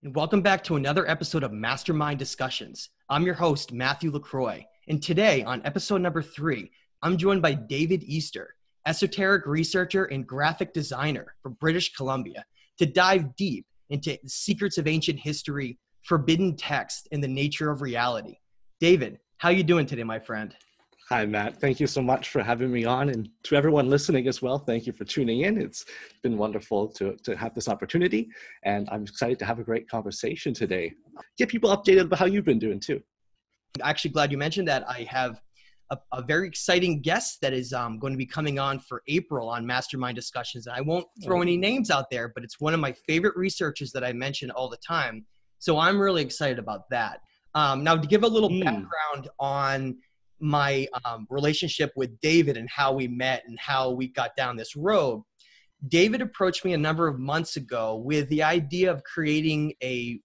and welcome back to another episode of Mastermind Discussions. I'm your host, Matthew LaCroix, and today on episode number 3, I'm joined by David Easter, esoteric researcher and graphic designer from British Columbia, to dive deep into the secrets of ancient history, forbidden text, and the nature of reality. David, how you doing today, my friend? Hi, Matt. Thank you so much for having me on. And to everyone listening as well, thank you for tuning in. It's been wonderful to have this opportunity. And I'm excited to have a great conversation today. Get people updated about how you've been doing too. I'm actually glad you mentioned that. I have a very exciting guest that is going to be coming on for April on Mastermind Discussions. And I won't throw any names out there, but it's one of my favorite researchers that I mention all the time. So I'm really excited about that. Now, to give a little background on my relationship with David and how we met and how we got down this road. David approached me a number of months ago with the idea of creating a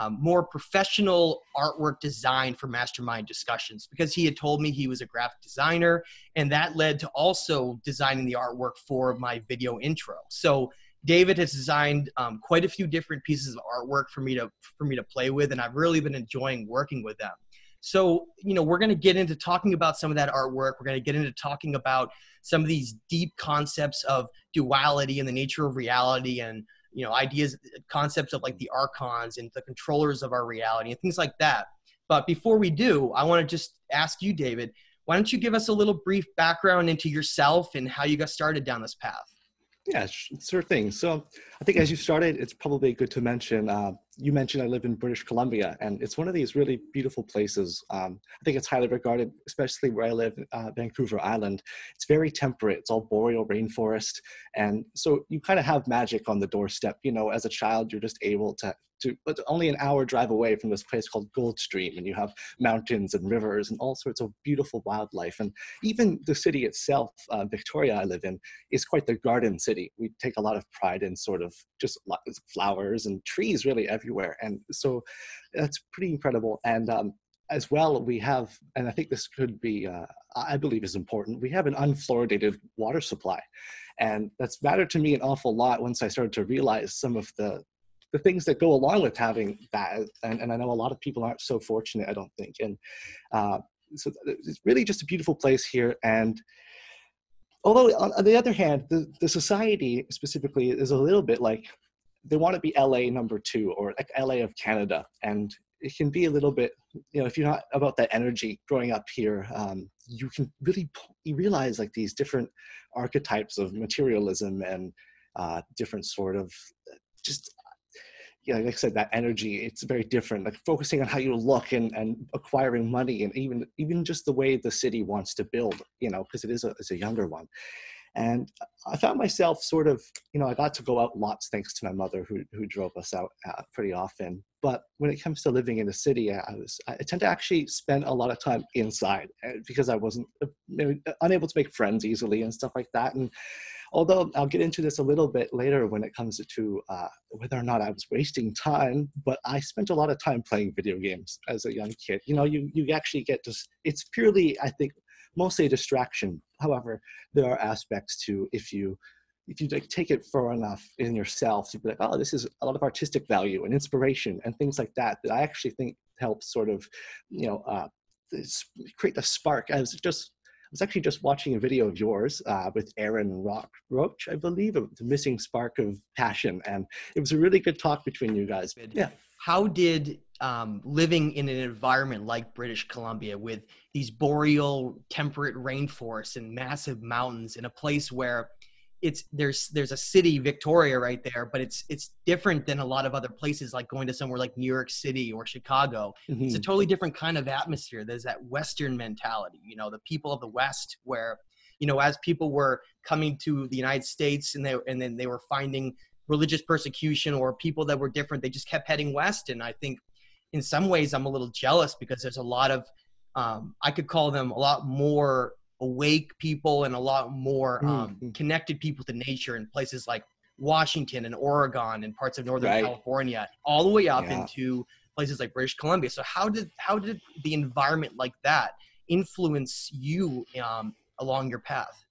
more professional artwork design for Mastermind Discussions, because he had told me he was a graphic designer, and that led to also designing the artwork for my video intro. So David has designed quite a few different pieces of artwork for me to play with, and I've really been enjoying working with them. So, we're going to get into talking about some of that artwork. We're going to get into talking about some of these deep concepts of duality and the nature of reality, and, ideas, concepts of like the archons and the controllers of our reality and things like that. But before we do, I want to just ask you, David, why don't you give us a little brief background into yourself and how you got started down this path? Yeah, sure thing. So I think as you started, it's probably good to mention, you mentioned I live in British Columbia, and it's one of these really beautiful places. I think it's highly regarded, especially where I live, Vancouver Island. It's very temperate. It's all boreal rainforest. And so you kind of have magic on the doorstep. As a child, you're just able but only an hour drive away from this place called Gold Stream, and you have mountains and rivers and all sorts of beautiful wildlife. And even the city itself, Victoria I live in, is quite the garden city. We take a lot of pride in sort of just flowers and trees really everywhere. And so that's pretty incredible. And as well, we have, and I think this could be, I believe is important, we have an unfluoridated water supply. And that's mattered to me an awful lot once I started to realize some of the things that go along with having that. And I know a lot of people aren't so fortunate, I don't think. And so it's really just a beautiful place here. And although on the other hand, the society specifically is a little bit like, they want to be LA number 2 or like LA of Canada. And it can be a little bit, if you're not about that energy growing up here, you can really realize like these different archetypes of materialism and different sort of just, like I said, that energy, it's very different, like focusing on how you look and acquiring money, and even just the way the city wants to build, because it's a younger one. And I found myself sort of, I got to go out lots thanks to my mother who drove us out pretty often. But when it comes to living in the city, I tend to actually spend a lot of time inside because I wasn't unable to make friends easily and stuff like that. And although I'll get into this a little bit later when it comes to whether or not I was wasting time, but I spent a lot of time playing video games as a young kid. You actually get to, it's purely, I think, mostly a distraction. However, there are aspects to, if you like take it far enough in yourself, you'd be like, oh, this is a lot of artistic value and inspiration and things like that I actually think helps sort of, create the spark. I was actually just watching a video of yours with Aaron Roach, I believe, of the missing spark of passion. And it was a really good talk between you guys. Yeah. How did living in an environment like British Columbia with these temperate rainforests and massive mountains in a place where there's a city, Victoria, right there, but it's different than a lot of other places, like going to somewhere like New York City or Chicago. Mm-hmm. It's a totally different kind of atmosphere. There's that Western mentality, the people of the West, where, as people were coming to the United States and then they were finding religious persecution or people that were different, they just kept heading west. And I think in some ways I'm a little jealous because there's a lot of, I could call them a lot more awake people and a lot more connected people to nature in places like Washington and Oregon and parts of Northern California, all the way up into places like British Columbia. So how did the environment like that influence you along your path?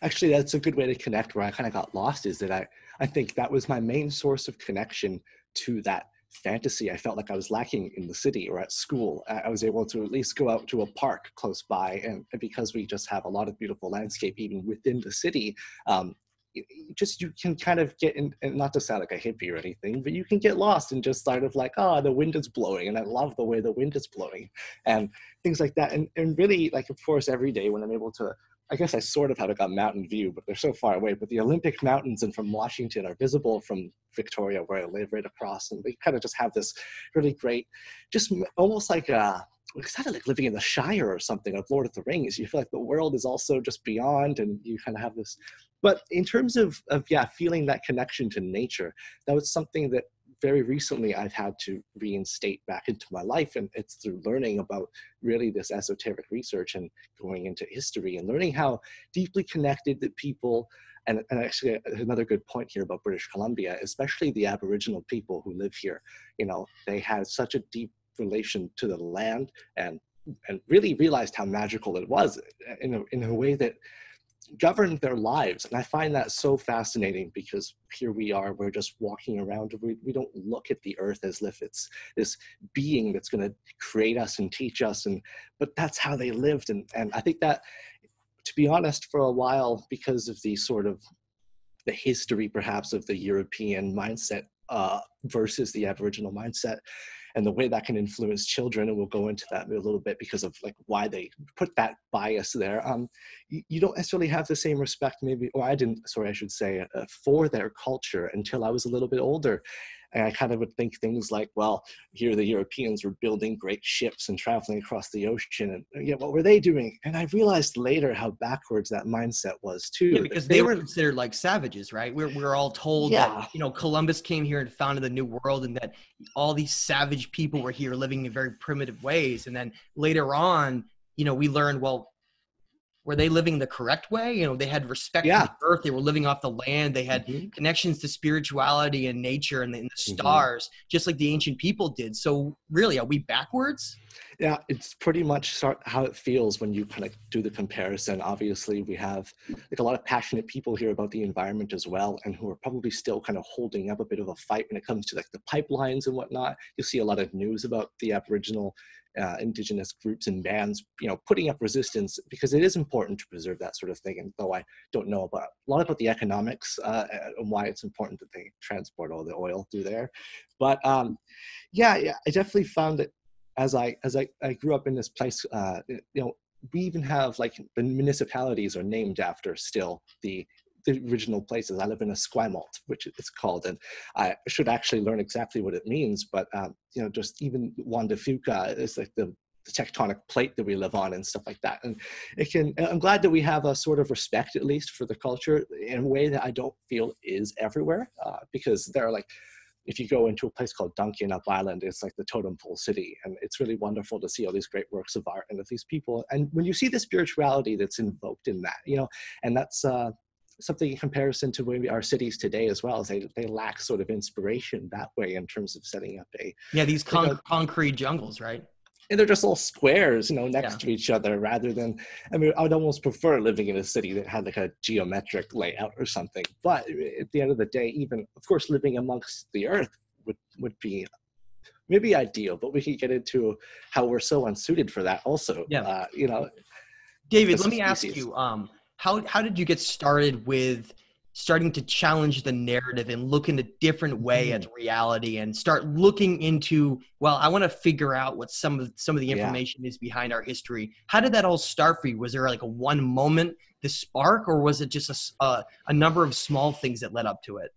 Actually, that's a good way to connect where I kind of got lost, is that I think that was my main source of connection to that fantasy I felt like I was lacking in the city or at school. I was able to at least go out to a park close by, and because we just have a lot of beautiful landscape even within the city, you can kind of get in, and not to sound like a hippie or anything, but you can get lost and just sort of like, oh, the wind is blowing, and I love the way the wind is blowing, and things like that. And really, like, of course, every day when I'm able to, I guess I sort of have like a mountain view, but they're so far away. But the Olympic Mountains and from Washington are visible from Victoria, where I live, right across. And we kind of just have this really great, just almost like it's kind of like living in the Shire or something of Lord of the Rings. You feel like the world is also just beyond, and you kind of have this. But in terms of feeling that connection to nature, that was something that very recently I've had to reinstate back into my life. And it's through learning about really this esoteric research and going into history and learning how deeply connected the people, and actually another good point here about British Columbia, especially the Aboriginal people who live here, they had such a deep relation to the land, and really realized how magical it was in a way that governed their lives. And I find that so fascinating, because here we are, we're just walking around, we don't look at the earth as if it's this being that's going to create us and teach us, but that's how they lived. And I think that, to be honest, for a while, because of the sort of the history perhaps of the European mindset versus the Aboriginal mindset, and the way that can influence children, and we'll go into that a little bit because of like why they put that bias there. You don't necessarily have the same respect, maybe, or I didn't, sorry, I should say, for their culture until I was a little bit older. And I kind of would think things like, well, here the Europeans were building great ships and traveling across the ocean, and yeah, what were they doing? And I realized later how backwards that mindset was too. Yeah, because they were considered like savages, right? We're all told that, Columbus came here and founded the New World, and that all these savage people were here living in very primitive ways. And then later on, we learned, well, were they living the correct way? They had respect for the earth. They were living off the land. They had connections to spirituality and nature and the stars, just like the ancient people did. So really, are we backwards? Yeah, it's pretty much how it feels when you kind of do the comparison. Obviously, we have like a lot of passionate people here about the environment as well, and who are probably still kind of holding up a bit of a fight when it comes to like the pipelines and whatnot. You'll see a lot of news about the Aboriginal indigenous groups and bands, putting up resistance, because it is important to preserve that sort of thing. And though I don't know a lot about the economics and why it's important that they transport all the oil through there, but I definitely found that as I grew up in this place, we even have like the municipalities are named after still the original places. I live in a Esquimalt, which it's called, and I should actually learn exactly what it means. But just even Juan de Fuca is like the tectonic plate that we live on and stuff like that. And I'm glad that we have a sort of respect, at least for the culture, in a way that I don't feel is everywhere, because there are like, if you go into a place called Duncan up Island, it's like the totem pole city. And it's really wonderful to see all these great works of art and of these people. And when you see the spirituality that's invoked in that, and that's something in comparison to maybe our cities today as well, as they lack sort of inspiration that way in terms of setting up these concrete jungles, right? And they're just all squares, next to each other, rather than, I mean, I would almost prefer living in a city that had like a geometric layout or something. But at the end of the day, even, of course, living amongst the earth would be maybe ideal, but we could get into how we're so unsuited for that also. David, let me ask you, how did you get started with starting to challenge the narrative and look in a different way at reality, and start looking into, well, I want to figure out what some of the information is behind our history? How did that all start for you? Was there like a one moment, the spark, or was it just a number of small things that led up to it?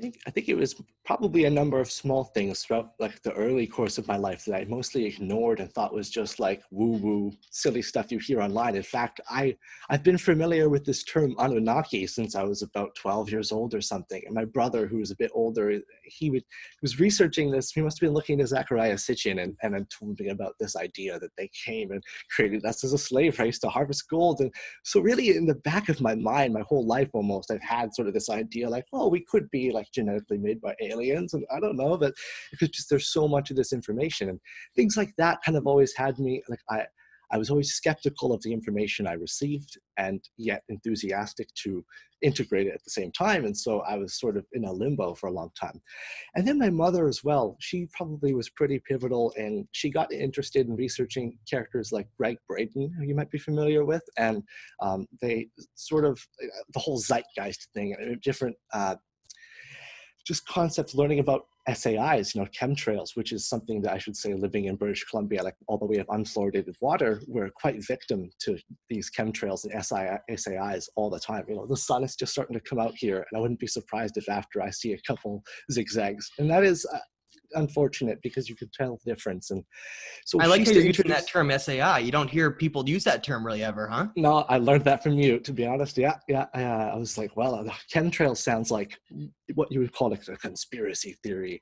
I think it was probably a number of small things throughout like the early course of my life that I mostly ignored and thought was just like woo-woo, silly stuff you hear online. In fact, I've been familiar with this term Anunnaki since I was about 12 years old or something. And my brother, who was a bit older, he was researching this. He must have been looking at Zachariah Sitchin and then told me about this idea that they came and created us as a slave race to harvest gold. And so really in the back of my mind, my whole life almost, I've had sort of this idea like, oh, we could be like genetically made by aliens, and I don't know, but it's just there's so much of this information and things like that kind of always had me like I I was always skeptical of the information I received and yet enthusiastic to integrate it at the same time. And so I was sort of in a limbo for a long time. And then my mother as well, she probably was pretty pivotal, and she got interested in researching characters like Greg Braden, who you might be familiar with. And they sort of, the whole zeitgeist thing, different just concepts, learning about SAIs, chemtrails, which is something that I should say, living in British Columbia, like although we have unfluoridated water, we're quite victim to these chemtrails and SAIs all the time. The sun is just starting to come out here, and I wouldn't be surprised if after I see a couple zigzags. And that is unfortunate, because you could tell the difference. And so I like how you're using that term SAI. You don't hear people use that term really ever, huh? No, I learned that from you, to be honest. Yeah. I was like, well, the chemtrail sounds like what you would call a conspiracy theory.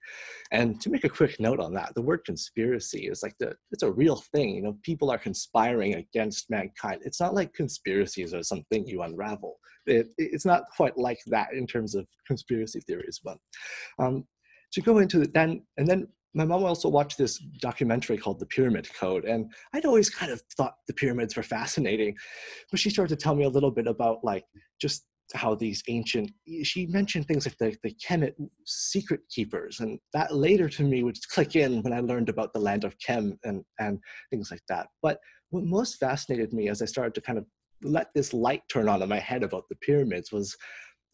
And to make a quick note on that, the word conspiracy is like it's a real thing. People are conspiring against mankind. It's not like conspiracies are something you unravel. It's not quite like that in terms of conspiracy theories. But to go into it then, and then my mom also watched this documentary called The Pyramid Code, and I'd always kind of thought the pyramids were fascinating, but she started to tell me a little bit about like just how these ancient, she mentioned things like the Kemet secret keepers, and that later to me would click in when I learned about the land of Kem and things like that. But what most fascinated me as I started to kind of let this light turn on in my head about the pyramids was,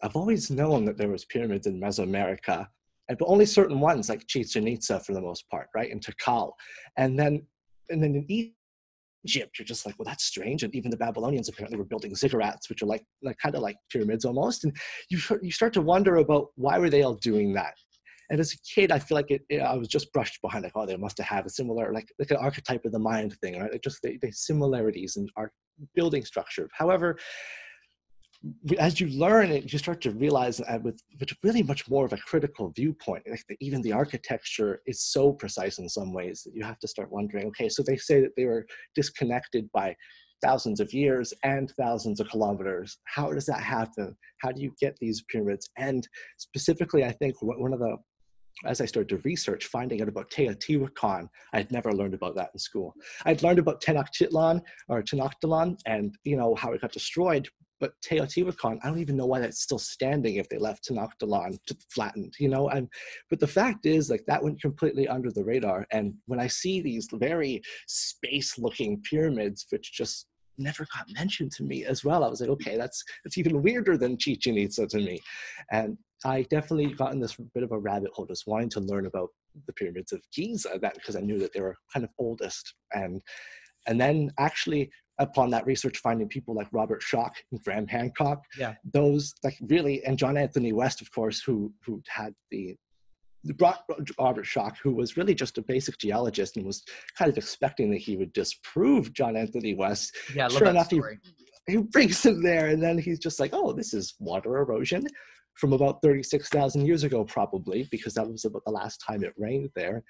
I've always known that there was pyramids in Mesoamerica, but only certain ones, like Chichen Itza for the most part, right? And Tikal. And then in Egypt, you're just like, well, that's strange. And even the Babylonians apparently were building ziggurats, which are like kind of like pyramids almost. And you start to wonder about, why were they all doing that? And as a kid, I feel like I was just brushed behind, like, oh, they must have had a similar, like an archetype of the mind thing, right? Just the similarities in our building structure. However, as you learn it, you start to realize that with really much more of a critical viewpoint, like even the architecture is so precise in some ways that you have to start wondering, okay, so they say that they were disconnected by thousands of years and thousands of kilometers. How does that happen? How do you get these pyramids? And specifically, I think one of the, as I started to research, finding out about Teotihuacan, I'd never learned about that in school. I'd learned about Tenochtitlan and how it got destroyed. But Teotihuacan, I don't even know why that's still standing if they left Tenochtitlan flattened, but the fact is, like, that went completely under the radar. And when I see these very space-looking pyramids, which just never got mentioned to me as well, I was like, okay, that's even weirder than Chichen Itza to me. And I definitely got in this bit of a rabbit hole, just wanting to learn about the pyramids of Giza, because I knew that they were kind of oldest. And then actually, upon that research, finding people like Robert Schoch and Graham Hancock, those like really, and John Anthony West, of course, who had brought Robert Schoch, who was really just a basic geologist and was kind of expecting that he would disprove John Anthony West. Yeah, I love that story. He brings him there, and then he's just like, oh, this is water erosion from about 36,000 years ago, probably, because that was about the last time it rained there.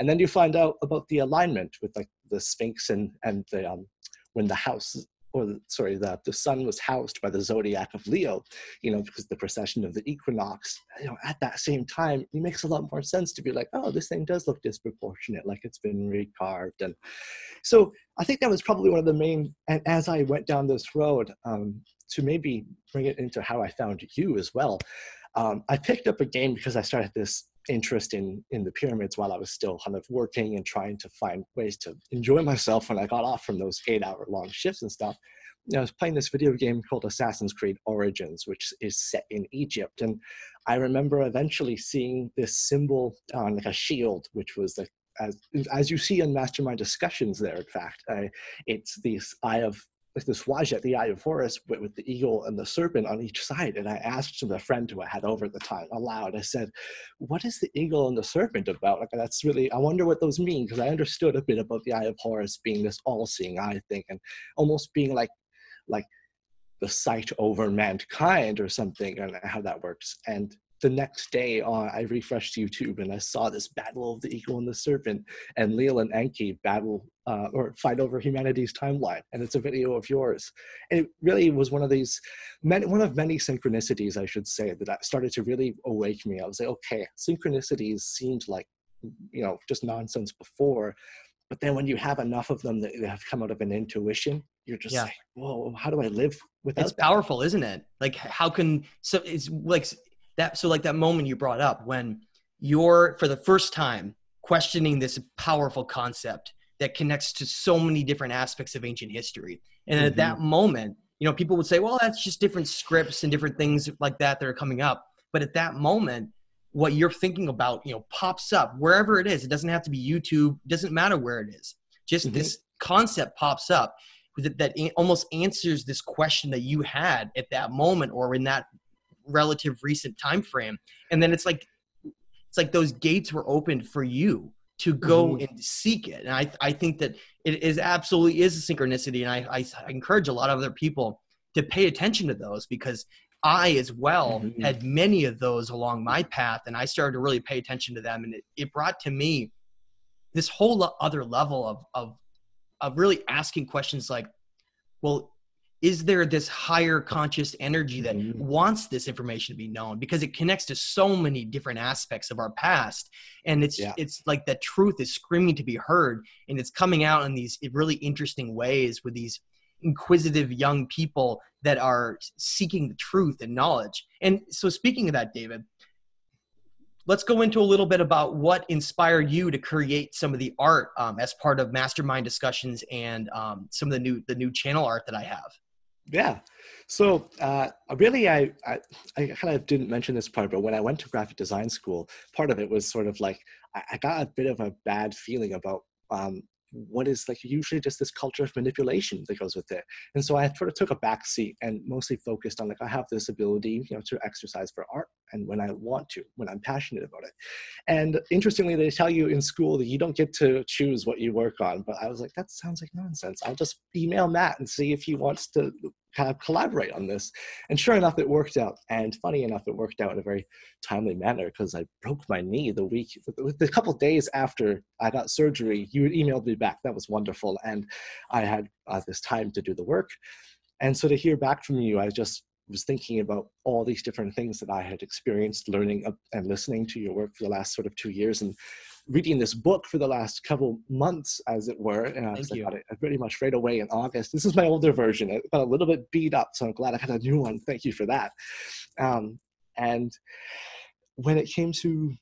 And then you find out about the alignment with like the Sphinx and the when the house, the sun was housed by the zodiac of Leo, because the precession of the equinox, at that same time, it makes a lot more sense to be like, oh, this thing does look disproportionate, like it's been recarved. And so I think that was probably one of the main, and as I went down this road, to maybe bring it into how I found you as well, I picked up a game because I started this interest in the pyramids while I was still kind of working and trying to find ways to enjoy myself when I got off from those 8-hour-long shifts and stuff. I was playing this video game called Assassin's Creed Origins, which is set in Egypt. And I remember eventually seeing this symbol on like a shield, which was like, as you see in Mastermind Discussions there, in fact, it's this eye of, like this Wajet, the Eye of Horus, but with the eagle and the serpent on each side. And I asked the friend who I had over at the time aloud, I said, what is the eagle and the serpent about? Like, that's really, I wonder what those mean, because I understood a bit about the Eye of Horus being this all-seeing eye thing, and almost being like the sight over mankind or something, and how that works. And the next day, I refreshed YouTube and I saw this battle of the eagle and the serpent, and Leal and Enki battle or fight over humanity's timeline. And it's a video of yours. And it really was one of many synchronicities, I should say, that started to really awake me. I was like, okay, synchronicities seemed like, just nonsense before, But then when you have enough of them that have come out of an intuition, you're just like, whoa, how do I live without it's powerful, isn't it? Like how can, so it's like that. So like that moment you brought up when you're for the first time questioning this powerful concept that connects to so many different aspects of ancient history. And at that moment, you know, people would say, well, that's just different scripts and different things like that that are coming up. But at that moment, what you're thinking about, you know, pops up wherever it is. It doesn't have to be YouTube. It doesn't matter where it is. Just this concept pops up that almost answers this question that you had at that moment or in that relative recent time frame. And then it's like those gates were opened for you to go and seek it. And I think that it is absolutely is a synchronicity. And I encourage a lot of other people to pay attention to those, because I as well had many of those along my path, and I started to really pay attention to them. And it brought to me this whole other level of really asking questions like, well, is there this higher conscious energy that wants this information to be known? Because it connects to so many different aspects of our past. And it's like that truth is screaming to be heard, and it's coming out in these really interesting ways with these inquisitive young people that are seeking the truth and knowledge. And so speaking of that, David, let's go into a little bit about what inspired you to create some of the art as part of Mastermind Discussions and some of the new channel art that I have. Yeah. So really, I kind of didn't mention this part, but when I went to graphic design school, part of it was sort of like, I got a bit of a bad feeling about what is like usually just this culture of manipulation that goes with it. And so I sort of took a back seat and mostly focused on like, I have this ability, you know, to exercise for art. And when I want to, when I'm passionate about it. And interestingly, they tell you in school that you don't get to choose what you work on. But I was like, that sounds like nonsense. I'll just email Matt and see if he wants to kind of collaborate on this. And sure enough, it worked out. And funny enough, it worked out in a very timely manner, because I broke my knee the couple of days after I got surgery. You emailed me back. That was wonderful. And I had this time to do the work. And so to hear back from you, I just was thinking about all these different things that I had experienced learning and listening to your work for the last sort of 2 years, and reading this book for the last couple months, as it were. And I got it pretty much right away in August. This is my older version. It got a little bit beat up, so I'm glad I got a new one. Thank you for that. And when it came to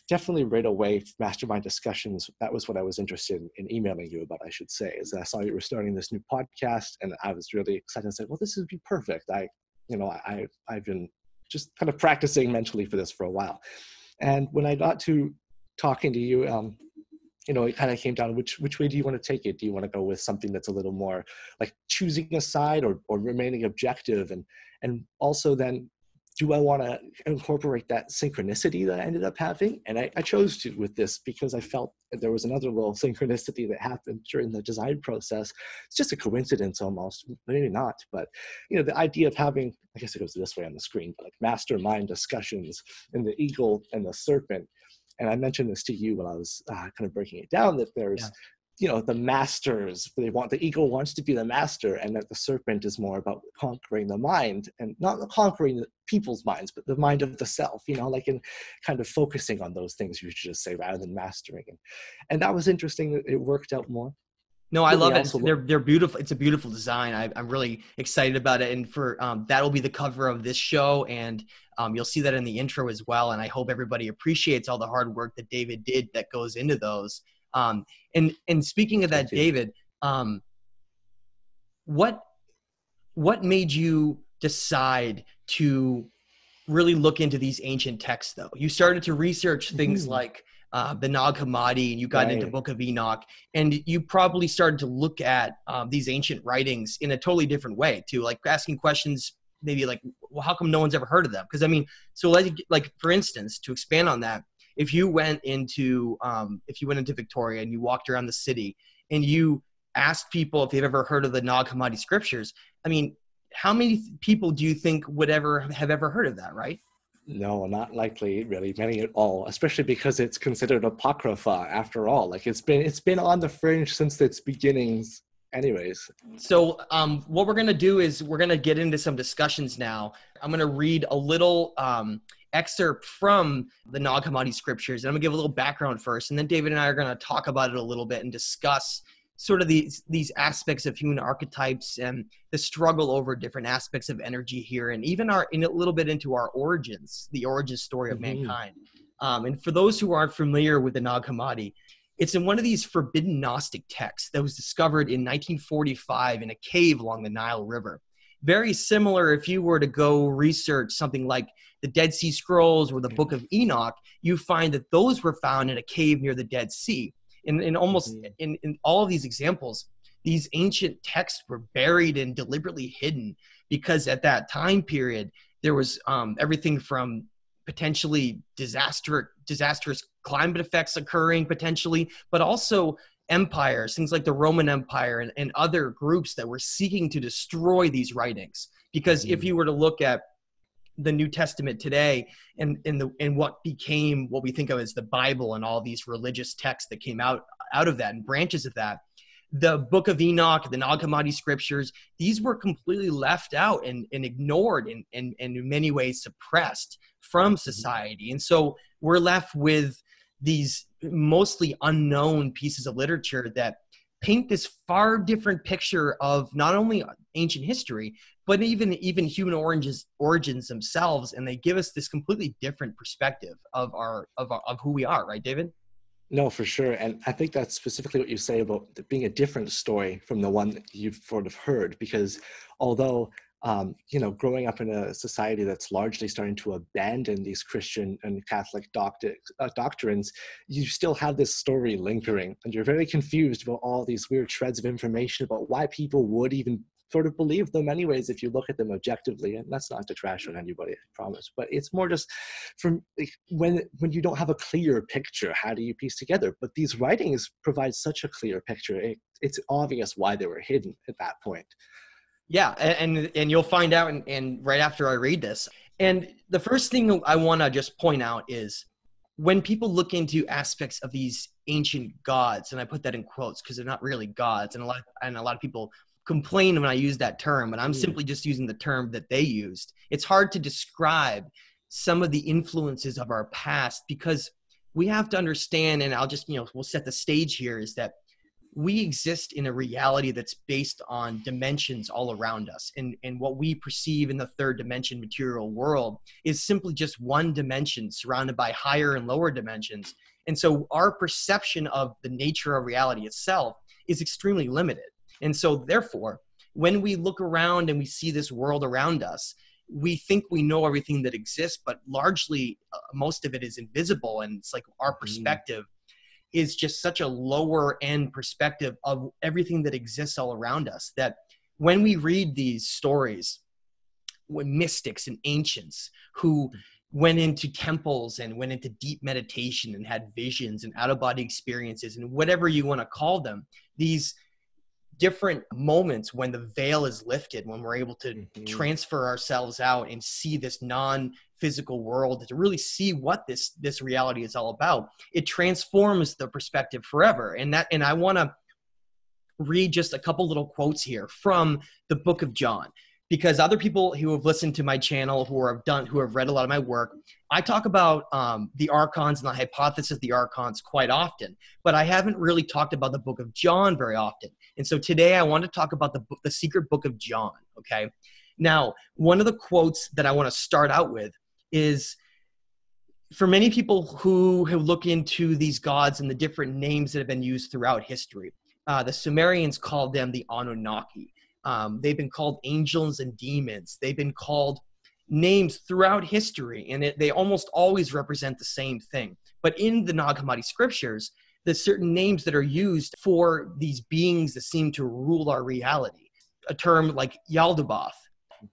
definitely right away, Mastermind Discussions, that was what I was interested in emailing you about, I should say, is I saw you were starting this new podcast, and I was really excited and said, well, this would be perfect. I've been just kind of practicing mentally for this for a while. And when I got to talking to you, it kind of came down, which way do you want to take it? Do you want to go with something that's a little more like choosing a side or remaining objective? And also then, do I want to incorporate that synchronicity that I ended up having? And I chose to with this because I felt that there was another little synchronicity that happened during the design process. It's just a coincidence almost, maybe not, but the idea of having, I guess it goes this way on the screen, but like Mastermind Discussions and the eagle and the serpent. And I mentioned this to you when I was kind of breaking it down, that there's the masters, the eagle wants to be the master, and that the serpent is more about conquering the mind, and not conquering the people's minds, but the mind of the self, like in kind of focusing on those things, you should just say, rather than mastering. And that was interesting. It worked out more. No, I love it. They're beautiful. It's a beautiful design. I'm really excited about it. And for that'll be the cover of this show, and you'll see that in the intro as well. And I hope everybody appreciates all the hard work that David did that goes into those. And speaking of that, David, what made you decide to really look into these ancient texts, though? You started to research things like the Nag Hammadi, and you got into Book of Enoch, and you probably started to look at these ancient writings in a totally different way, too, like asking questions, maybe like, well, how come no one's ever heard of them? Because so like for instance, to expand on that, if you went into Victoria and you walked around the city and you asked people if they've ever heard of the Nag Hammadi scriptures, how many people do you think would have ever heard of that, right? No, not likely, really, many at all, especially because it's considered apocrypha after all. Like it's been on the fringe since its beginnings anyways. So what we're going to do is we're going to get into some discussions now. I'm going to read a little excerpt from the Nag Hammadi scriptures. And I'm gonna give a little background first, and then David and I are gonna talk about it a little bit and discuss sort of these aspects of human archetypes and the struggle over different aspects of energy here, and even in a little bit into our origins, the origin story of mankind. And for those who aren't familiar with the Nag Hammadi, it's in one of these forbidden Gnostic texts that was discovered in 1945 in a cave along the Nile River. Very similar if you were to go research something like the Dead Sea Scrolls or the Book of Enoch, you find that those were found in a cave near the Dead Sea. In almost in all of these examples, these ancient texts were buried and deliberately hidden because at that time period, there was everything from potentially disastrous climate effects occurring potentially, but also empires, things like the Roman Empire and other groups that were seeking to destroy these writings. Because if you were to look at the New Testament today and what became what we think of as the Bible and all these religious texts that came out of that and branches of that, the Book of Enoch, the Nag Hammadi scriptures, these were completely left out and ignored and in many ways suppressed from society. And so we're left with these mostly unknown pieces of literature that paint this far different picture of not only ancient history, but even human origins themselves. And they give us this completely different perspective of who we are, right, David? No, for sure. And I think that's specifically what you say about being a different story from the one that you've sort of heard, because although, growing up in a society that's largely starting to abandon these Christian and Catholic doctrines, you still have this story lingering, and you're very confused about all these weird shreds of information about why people would even sort of believe them anyways if you look at them objectively. And that's not to trash on anybody, I promise, but it's more just from when you don't have a clear picture, how do you piece together? But these writings provide such a clear picture. It's obvious why they were hidden at that point. Yeah, and you'll find out and right after I read this. And the first thing I want to just point out is when people look into aspects of these ancient gods, and I put that in quotes because they're not really gods, and a lot of people complain when I use that term, but I'm simply just using the term that they used. It's hard to describe some of the influences of our past because we have to understand, and I'll just, we'll set the stage here, is that we exist in a reality that's based on dimensions all around us. And what we perceive in the third dimension material world is simply just one dimension surrounded by higher and lower dimensions. And so our perception of the nature of reality itself is extremely limited. And so therefore, when we look around and we see this world around us, we think we know everything that exists, but largely most of it is invisible. And it's like our perspective is just such a lower end perspective of everything that exists all around us, that when we read these stories with mystics and ancients who went into temples and went into deep meditation and had visions and out-of-body experiences and whatever you want to call them, these different moments when the veil is lifted, when we're able to transfer ourselves out and see this non-physical world, to really see what this reality is all about, it transforms the perspective forever. And I want to read just a couple little quotes here from the Book of John, because other people who have listened to my channel, who have read a lot of my work, I talk about the archons and the hypothesis of the archons quite often, but I haven't really talked about the Book of John very often. And so today I want to talk about the secret Book of John, okay? Now, one of the quotes that I want to start out with is, for many people who look into these gods and the different names that have been used throughout history, the Sumerians called them the Anunnaki. They've been called angels and demons. They've been called names throughout history, and they almost always represent the same thing. But in the Nag Hammadi scriptures, there's certain names that are used for these beings that seem to rule our reality. A term like Yaldabaoth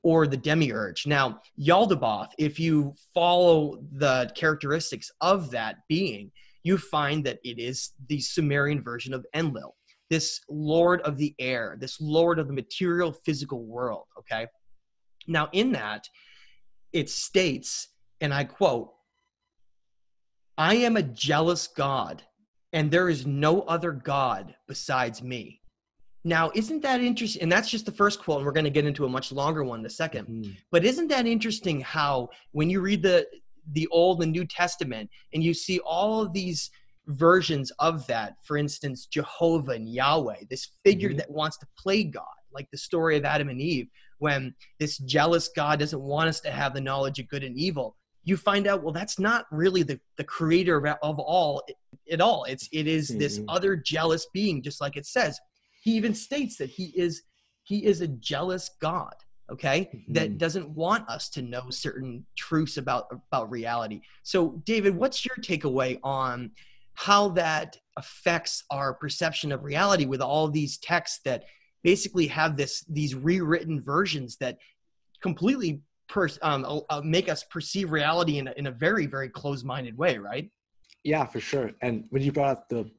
or the demiurge. Now, Yaldabaoth, if you follow the characteristics of that being, you find that it is the Sumerian version of Enlil, this lord of the air, this lord of the material physical world, okay? Now, in that, it states, and I quote, "I am a jealous God, and there is no other God besides me." Now, isn't that interesting? And that's just the first quote, and we're going to get into a much longer one in a second. But isn't that interesting how when you read the Old and New Testament, and you see all of these versions of that. For instance, Jehovah and Yahweh, this figure that wants to play God, like the story of Adam and Eve, when this jealous God doesn't want us to have the knowledge of good and evil. You find out, well, that's not really the creator of all at all. It is this other jealous being, just like it says. He even states that he is a jealous God, okay, that doesn't want us to know certain truths about reality. So, David, what's your takeaway on how that affects our perception of reality with all these texts that basically have these rewritten versions that completely make us perceive reality in a very, very closed-minded way, right? Yeah, for sure. And when you brought up the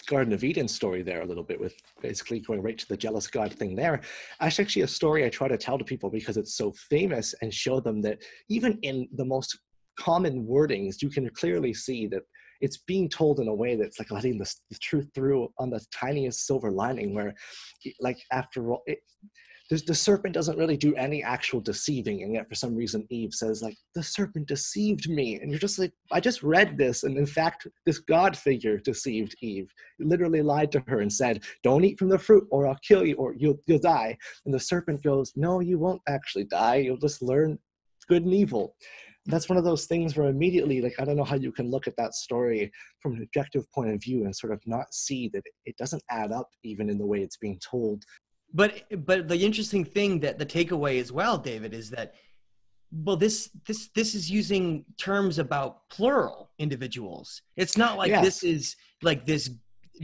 Garden of Eden story there a little bit, with basically going right to the jealous God thing there, that's actually a story I try to tell to people because it's so famous, and show them that even in the most common wordings, you can clearly see that it's being told in a way that's like letting the truth through on the tiniest silver lining, where, like, after all, the serpent doesn't really do any actual deceiving, and yet for some reason Eve says, like, the serpent deceived me. And you're just like, I just read this, and in fact this God figure deceived Eve. He literally lied to her and said, don't eat from the fruit or I'll kill you, or you'll die. And the serpent goes, no, you won't actually die, you'll just learn good and evil. And that's one of those things where immediately, like, I don't know how you can look at that story from an objective point of view and sort of not see that it doesn't add up even in the way it's being told. But the interesting thing, that the takeaway as well, David, is that, well, this is using terms about plural individuals. It's not like this is like this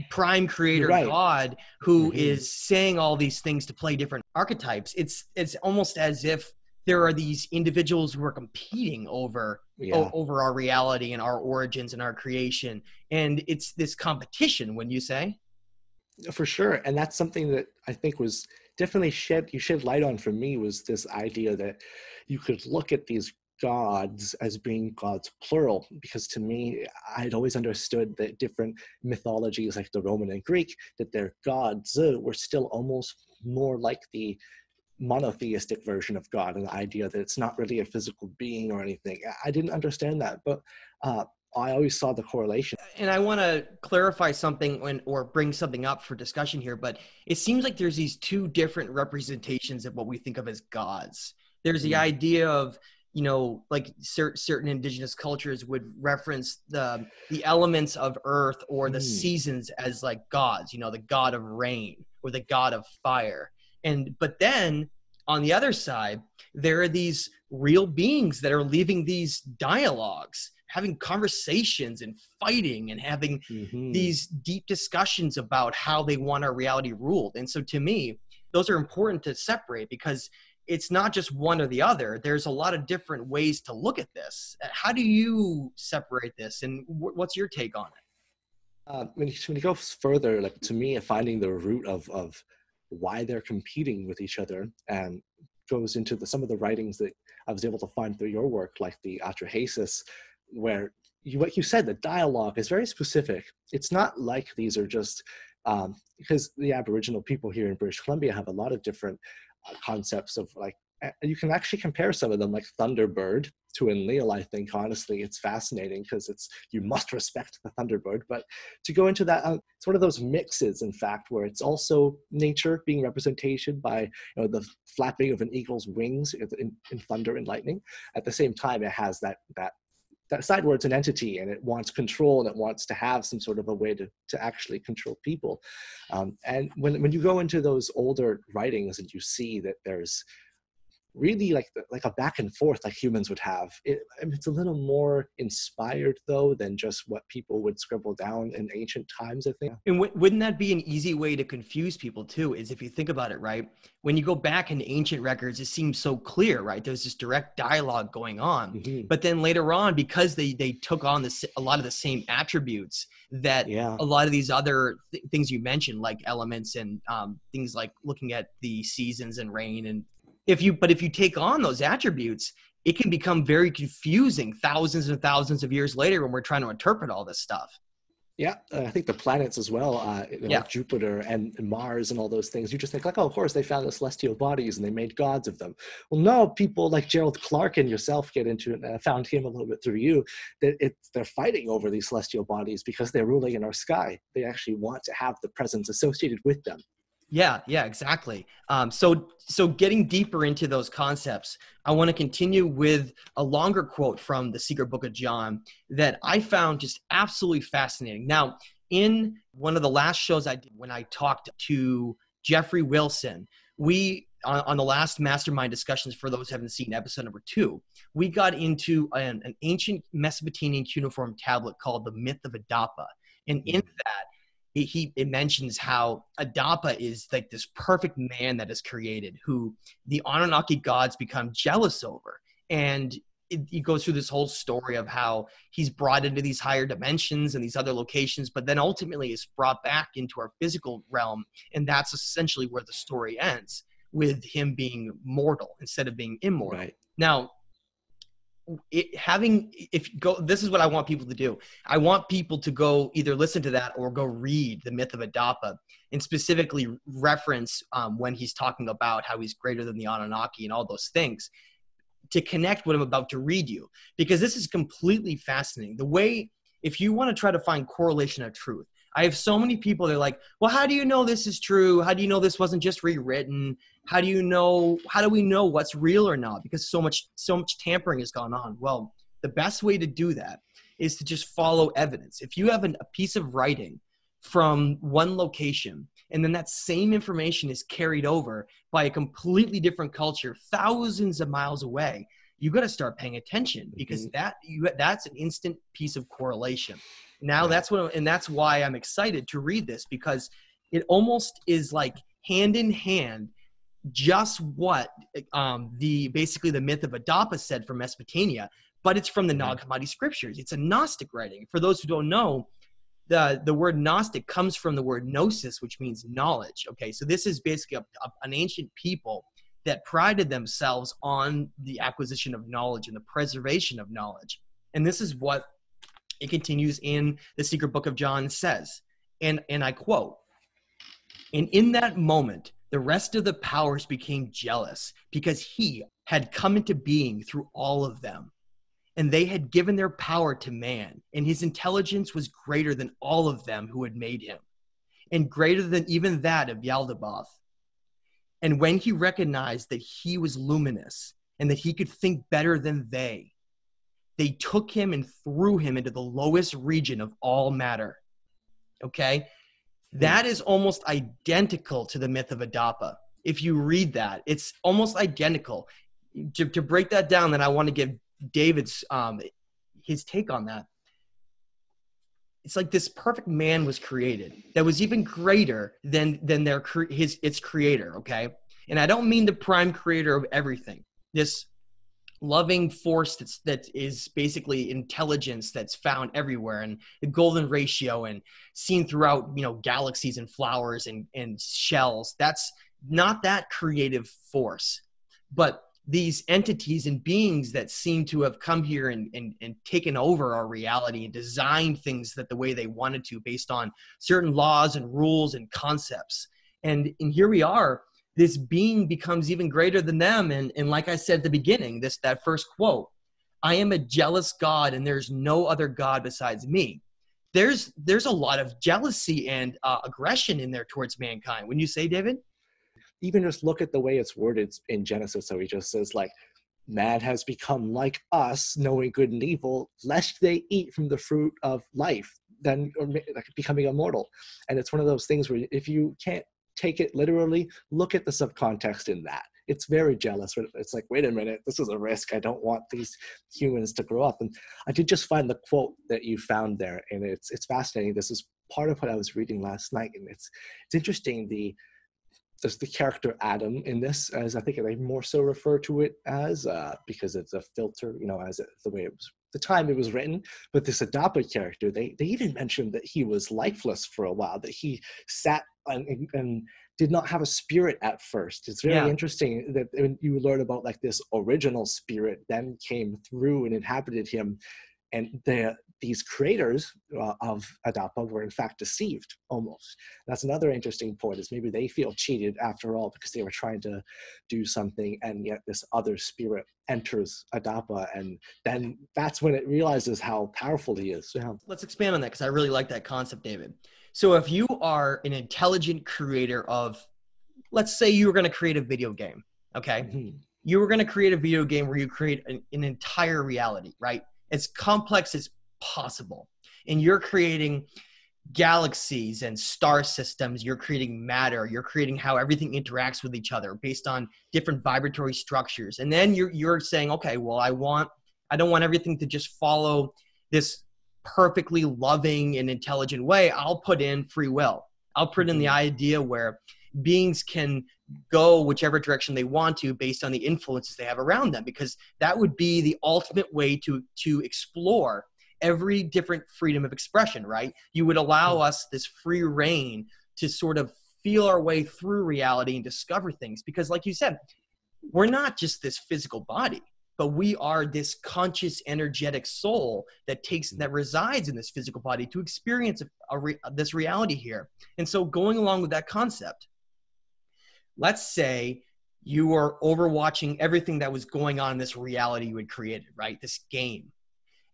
prime creator God who is saying all these things to play different archetypes. It's almost as if there are these individuals who are competing over our reality and our origins and our creation. And it's this competition, wouldn't you say? For sure. And that's something that I think was definitely you shed light on for me, was this idea that you could look at these gods as being gods plural, because to me, I'd always understood that different mythologies like the Roman and Greek, that their gods were still almost more like the monotheistic version of God, and the idea that it's not really a physical being or anything. I didn't understand that, but I always saw the correlation. And I want to clarify something or bring something up for discussion here, but it seems like there's these two different representations of what we think of as gods. There's the idea of, like certain indigenous cultures would reference the elements of earth or the seasons as like gods, the god of rain or the god of fire. But then on the other side, there are these real beings that are leaving these dialogues, having conversations and fighting and having these deep discussions about how they want our reality ruled. And so to me, those are important to separate, because it's not just one or the other. There's a lot of different ways to look at this. How do you separate this, and what's your take on it? When you go further, like, to me, finding the root of why they're competing with each other, and goes into some of the writings that I was able to find through your work, like the Atrahasis, where what you said, the dialogue is very specific. It's not like these are just, because the Aboriginal people here in British Columbia have a lot of different concepts of, like, you can actually compare some of them, like Thunderbird to Enlil. I think, honestly, it's fascinating because you must respect the Thunderbird. But to go into that, it's one of those mixes, in fact, where it's also nature being representation by the flapping of an eagle's wings in thunder and lightning. At the same time, it has that side where it's an entity and it wants control and it wants to have some sort of a way to actually control people. And when you go into those older writings and you see that there's really like a back and forth like humans would have, it's a little more inspired though than just what people would scribble down in ancient times, I think. And wouldn't that be an easy way to confuse people too, is if you think about it, right? When you go back into ancient records, it seems so clear, right? There's this direct dialogue going on. But then later on, because they took on a lot of the same attributes that a lot of these other things you mentioned, like elements and things like looking at the seasons and rain, and if you take on those attributes, it can become very confusing thousands and thousands of years later when we're trying to interpret all this stuff. Yeah, I think the planets as well, Yeah. Jupiter and Mars and all those things. You just think like, oh, of course they found the celestial bodies and they made gods of them. Well, no, people like Gerald Clark and yourself get into it. And I found him a little bit through you. That they're fighting over these celestial bodies because they're ruling in our sky. They actually want to have the presence associated with them. Yeah, exactly. So getting deeper into those concepts, I want to continue with a longer quote from the Secret Book of John that I found just absolutely fascinating. Now, in one of the last shows I did when I talked to Jeffrey Wilson, we on the last Mastermind Discussions, for those who haven't seen episode number 2, we got into an ancient Mesopotamian cuneiform tablet called the Myth of Adapa. And in that, it mentions how Adapa is like this perfect man that is created, who the Anunnaki gods become jealous over. And it goes through this whole story of how he's brought into these higher dimensions and these other locations, but then ultimately is brought back into our physical realm. And that's essentially where the story ends, with him being mortal instead of being immortal. Right. Now, this is what I want people to do. I want people to go either listen to that or go read the Myth of Adapa, and specifically reference when he's talking about how he's greater than the Anunnaki and all those things, to connect what I'm about to read you, because this is completely fascinating. The way, if you want to try to find correlation of truth, I have so many people, they're like, well, how do you know this is true? How do you know this wasn't just rewritten? How do we know what's real or not? Because so much tampering has gone on. Well, the best way to do that is to just follow evidence. If you have a piece of writing from one location, and then that same information is carried over by a completely different culture thousands of miles away, you got to start paying attention, because that's an instant piece of correlation. Now that's why I'm excited to read this, because it almost is like hand in hand just what basically the Myth of Adapa said from Mesopotamia, but it's from the Nag Hammadi scriptures. It's a Gnostic writing. For those who don't know, the word Gnostic comes from the word gnosis, which means knowledge. Okay, so this is basically an ancient people that prided themselves on the acquisition of knowledge and the preservation of knowledge. And this is what it continues in the Secret Book of John says, and I quote, "And in that moment, the rest of the powers became jealous because he had come into being through all of them. And they had given their power to man, and his intelligence was greater than all of them who had made him, and greater than even that of Yaldabaoth. And when he recognized that he was luminous and that he could think better than they took him and threw him into the lowest region of all matter." Okay? That is almost identical to the Myth of Adapa. If you read that, it's almost identical. To break that down, then I want to give David's his take on that. It's like this perfect man was created that was even greater than its creator, okay? And I don't mean the prime creator of everything. This loving force that is basically intelligence that's found everywhere, and the golden ratio and seen throughout, galaxies and flowers and shells. That's not that creative force, but these entities and beings that seem to have come here and taken over our reality and designed things that the way they wanted to, based on certain laws and rules and concepts. And here we are, this being becomes even greater than them. And like I said at the beginning, that first quote, "I am a jealous God and there's no other God besides me." There's a lot of jealousy and aggression in there towards mankind. Wouldn't you say, David? Even just look at the way it's worded in Genesis. So he just says, like, man has become like us, knowing good and evil, lest they eat from the fruit of life, then becoming immortal. And it's one of those things where if you can't take it literally, look at the subcontext in that. It's very jealous. It's like, wait a minute, this is a risk. I don't want these humans to grow up. And I did just find the quote that you found there, and it's fascinating. This is part of what I was reading last night, and it's interesting. There's the character Adam in this, as I think they more so refer to it as, because it's a filter, as the way it was, the time it was written. But this Adapa character, they even mentioned that he was lifeless for a while, that he sat and did not have a spirit at first. It's very interesting that when you learn about like this original spirit then came through and inhabited him. And these creators of Adapa were in fact deceived almost. That's another interesting point, is maybe they feel cheated after all because they were trying to do something, and yet this other spirit enters Adapa, and then that's when it realizes how powerful he is. Yeah. Let's expand on that, because I really like that concept, David. So if you are an intelligent creator of, let's say you were going to create a video game, okay? Mm-hmm. You were going to create a video game where you create an entire reality, right? As complex as possible. And you're creating galaxies and star systems. You're creating matter. You're creating how everything interacts with each other based on different vibratory structures. And then you're saying, okay, well, I don't want everything to just follow this perfectly loving and intelligent way. I'll put in free will. I'll put in the idea where beings can go whichever direction they want to based on the influences they have around them, because that would be the ultimate way to explore every different freedom of expression, right? You would allow us this free reign to sort of feel our way through reality and discover things, because like you said, we're not just this physical body, but we are this conscious, energetic soul that resides in this physical body to experience this reality here. And so going along with that concept, let's say you were overwatching everything that was going on in this reality you had created, right? This game.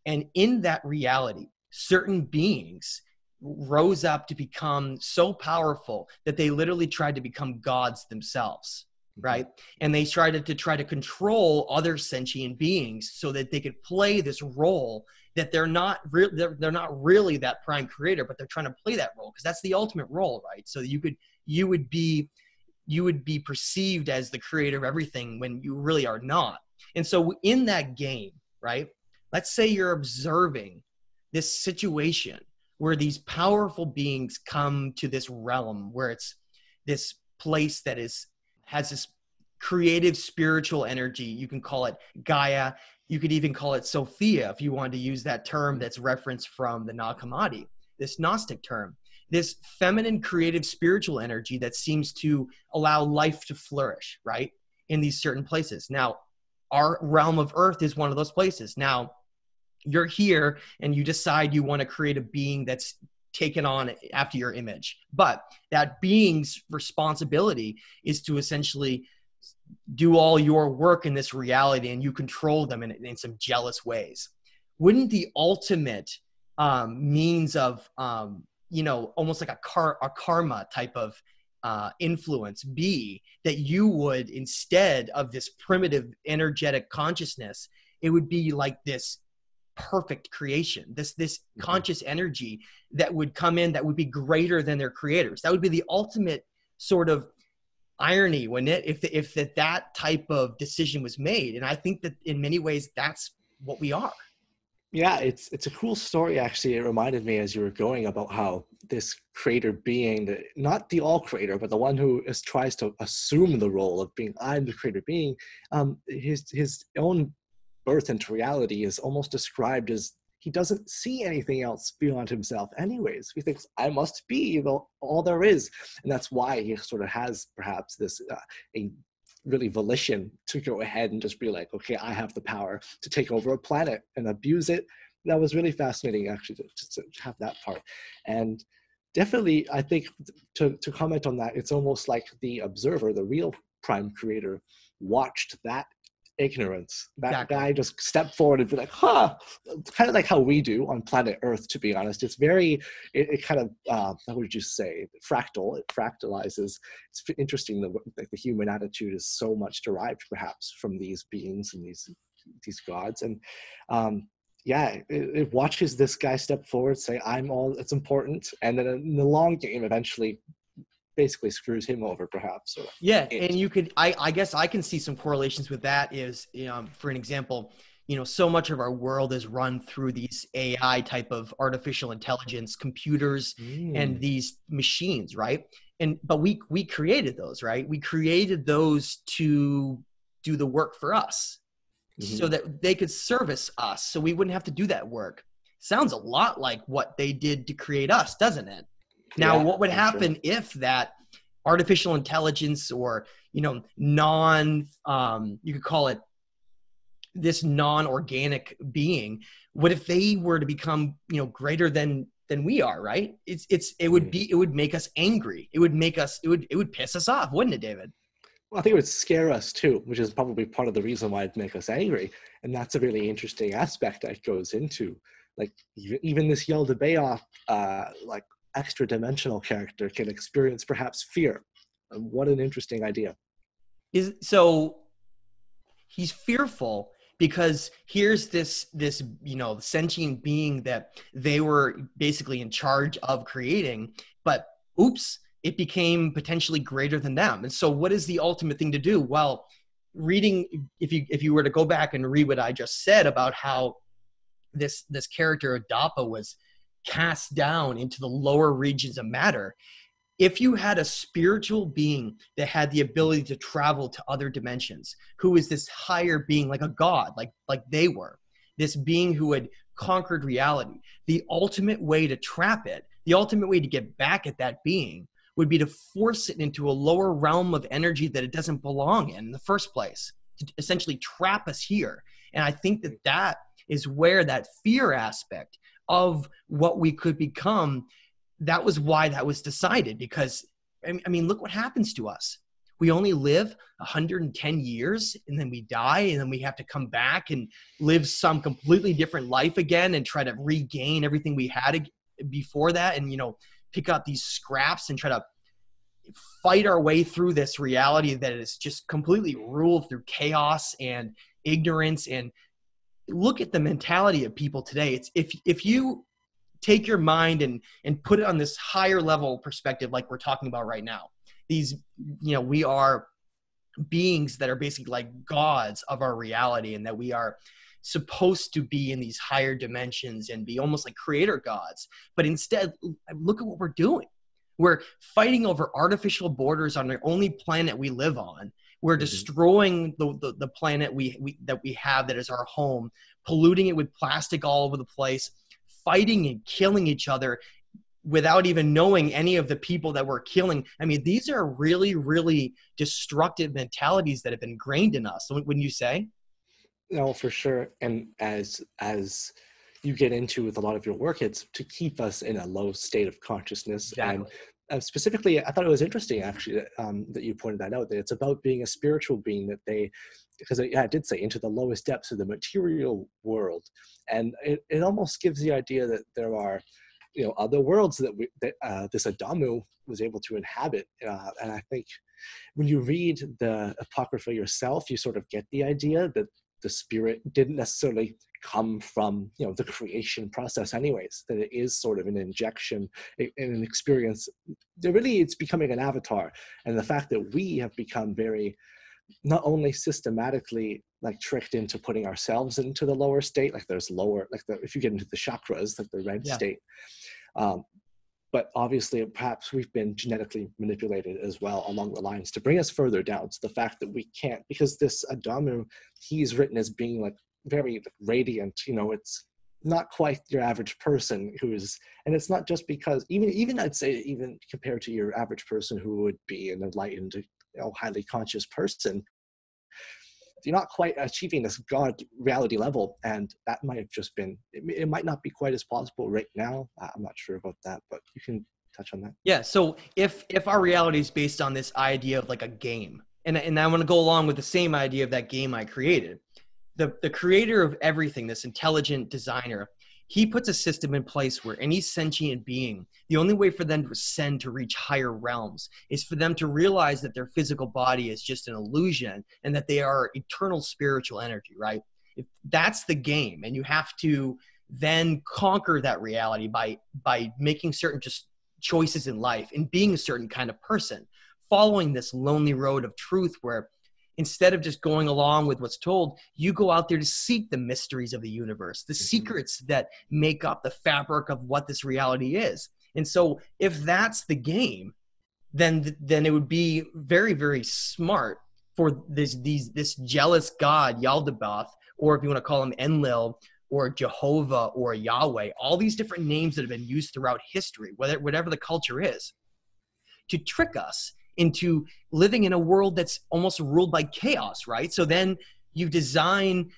And in that reality, certain beings rose up to become so powerful that they literally tried to become gods themselves, right? And they tried to control other sentient beings so that they could play this role that they're not really that prime creator, but they're trying to play that role because that's the ultimate role, right? So you would be perceived as the creator of everything when you really are not. And so in that game, right, let's say you're observing this situation where these powerful beings come to this realm where it's this place that has this creative spiritual energy. You can call it Gaia. You could even call it Sophia if you wanted to use that term that's referenced from the Nag Hammadi, this Gnostic term. This feminine, creative, spiritual energy that seems to allow life to flourish, right, in these certain places. Now, our realm of Earth is one of those places. Now, you're here and you decide you want to create a being that's taken on after your image. But that being's responsibility is to essentially do all your work in this reality, and you control them in some jealous ways. Wouldn't the ultimate means of almost like a karma type of influence be that you would, instead of this primitive energetic consciousness, it would be like this perfect creation, this conscious energy that would come in that would be greater than their creators. That would be the ultimate sort of irony, wouldn't it, if that type of decision was made. And I think that in many ways that's what we are. Yeah, it's a cool story, actually. It reminded me as you were going about how this creator being, not the all creator, but the one who tries to assume the role of being, I'm the creator being, his own birth into reality is almost described as he doesn't see anything else beyond himself anyways. He thinks, I must be all there is. And that's why he sort of has perhaps this a really volition to go ahead and just be like, okay, I have the power to take over a planet and abuse it. That was really fascinating, actually, to have that part. And definitely, I think to comment on that, it's almost like the observer, the real prime creator, watched that ignorance. That guy just stepped forward and be like, kind of like how we do on planet Earth, to be honest. It's very, it kind of, how would you say, fractal. It fractalizes. It's interesting that the human attitude is so much derived perhaps from these beings and these gods. And it watches this guy step forward, say, I'm all that's important. And then in the long game, eventually basically screws him over, perhaps. And you could, I guess I can see some correlations with that is, for an example, so much of our world is run through these AI type of artificial intelligence computers and these machines, right? But we created those, right? We created those to do the work for us so that they could service us, so we wouldn't have to do that work. Sounds a lot like what they did to create us, doesn't it? Now, what would happen if that artificial intelligence or, you could call it this non-organic being, what if they were to become, greater than we are, right? It would make us angry. It would piss us off, wouldn't it, David? Well, I think it would scare us too, which is probably part of the reason why it'd make us angry. And that's a really interesting aspect that goes into, like, even this Yaldabaoth, like, extra dimensional character can experience perhaps fear. What an interesting idea. So he's fearful because here's this sentient being that they were basically in charge of creating, but oops, it became potentially greater than them. And so what is the ultimate thing to do? Well, if you were to go back and read what I just said about how this character Adapa was cast down into the lower regions of matter, if you had a spiritual being that had the ability to travel to other dimensions, who is this higher being, like a god, like they were, this being who had conquered reality, the ultimate way to trap it, the ultimate way to get back at that being would be to force it into a lower realm of energy that it doesn't belong in the first place, to essentially trap us here. And I think that is where that fear aspect of what we could become, that was why that was decided. Because, I mean, look what happens to us. We only live 110 years and then we die, and then we have to come back and live some completely different life again and try to regain everything we had before that, and, pick up these scraps and try to fight our way through this reality that is just completely ruled through chaos and ignorance. And look at the mentality of people today. It's if you take your mind and put it on this higher level perspective, like we're talking about right now, these, we are beings that are basically like gods of our reality, and that we are supposed to be in these higher dimensions and be almost like creator gods. But instead, look at what we're doing. We're fighting over artificial borders on the only planet we live on. We're destroying the planet that we have, that is our home, polluting it with plastic all over the place, fighting and killing each other without even knowing any of the people that we're killing. I mean, these are really, really destructive mentalities that have been ingrained in us, wouldn't you say? No, for sure. And as you get into with a lot of your work, it's to keep us in a low state of consciousness. Exactly. And specifically, I thought it was interesting, actually, that you pointed that out, that it's about being a spiritual being, because I did say into the lowest depths of the material world. And it almost gives the idea that there are, other worlds that this Adamu was able to inhabit. And I think when you read the Apocrypha yourself, you sort of get the idea that the spirit didn't necessarily come from, the creation process anyways, that it is sort of an injection in an experience. It's becoming an avatar. And the fact that we have become very, not only systematically like tricked into putting ourselves into the lower state, like there's lower, like if you get into the chakras, like the red state, but obviously perhaps we've been genetically manipulated as well along the lines to bring us further down. So the fact that we can't, because this Adamu, he's written as being like very radiant, it's not quite your average person and it's not just because, even I'd say, even compared to your average person who would be an enlightened, highly conscious person, you're not quite achieving this God reality level. And that might have just been, it might not be quite as possible right now. I'm not sure about that, but you can touch on that. Yeah. So if our reality is based on this idea of like a game, and I want to go along with the same idea of that game I created, the creator of everything, this intelligent designer, he puts a system in place where any sentient being, the only way for them to ascend to reach higher realms is for them to realize that their physical body is just an illusion and that they are eternal spiritual energy, right? If that's the game, and you have to then conquer that reality by making certain just choices in life and being a certain kind of person, following this lonely road of truth where instead of just going along with what's told, you go out there to seek the mysteries of the universe, the secrets that make up the fabric of what this reality is. And so if that's the game, then it would be very, very smart for this jealous God, Yaldabaoth, or if you want to call him Enlil, or Jehovah, or Yahweh, all these different names that have been used throughout history, whatever the culture is, to trick us into living in a world that's almost ruled by chaos, right? So then you design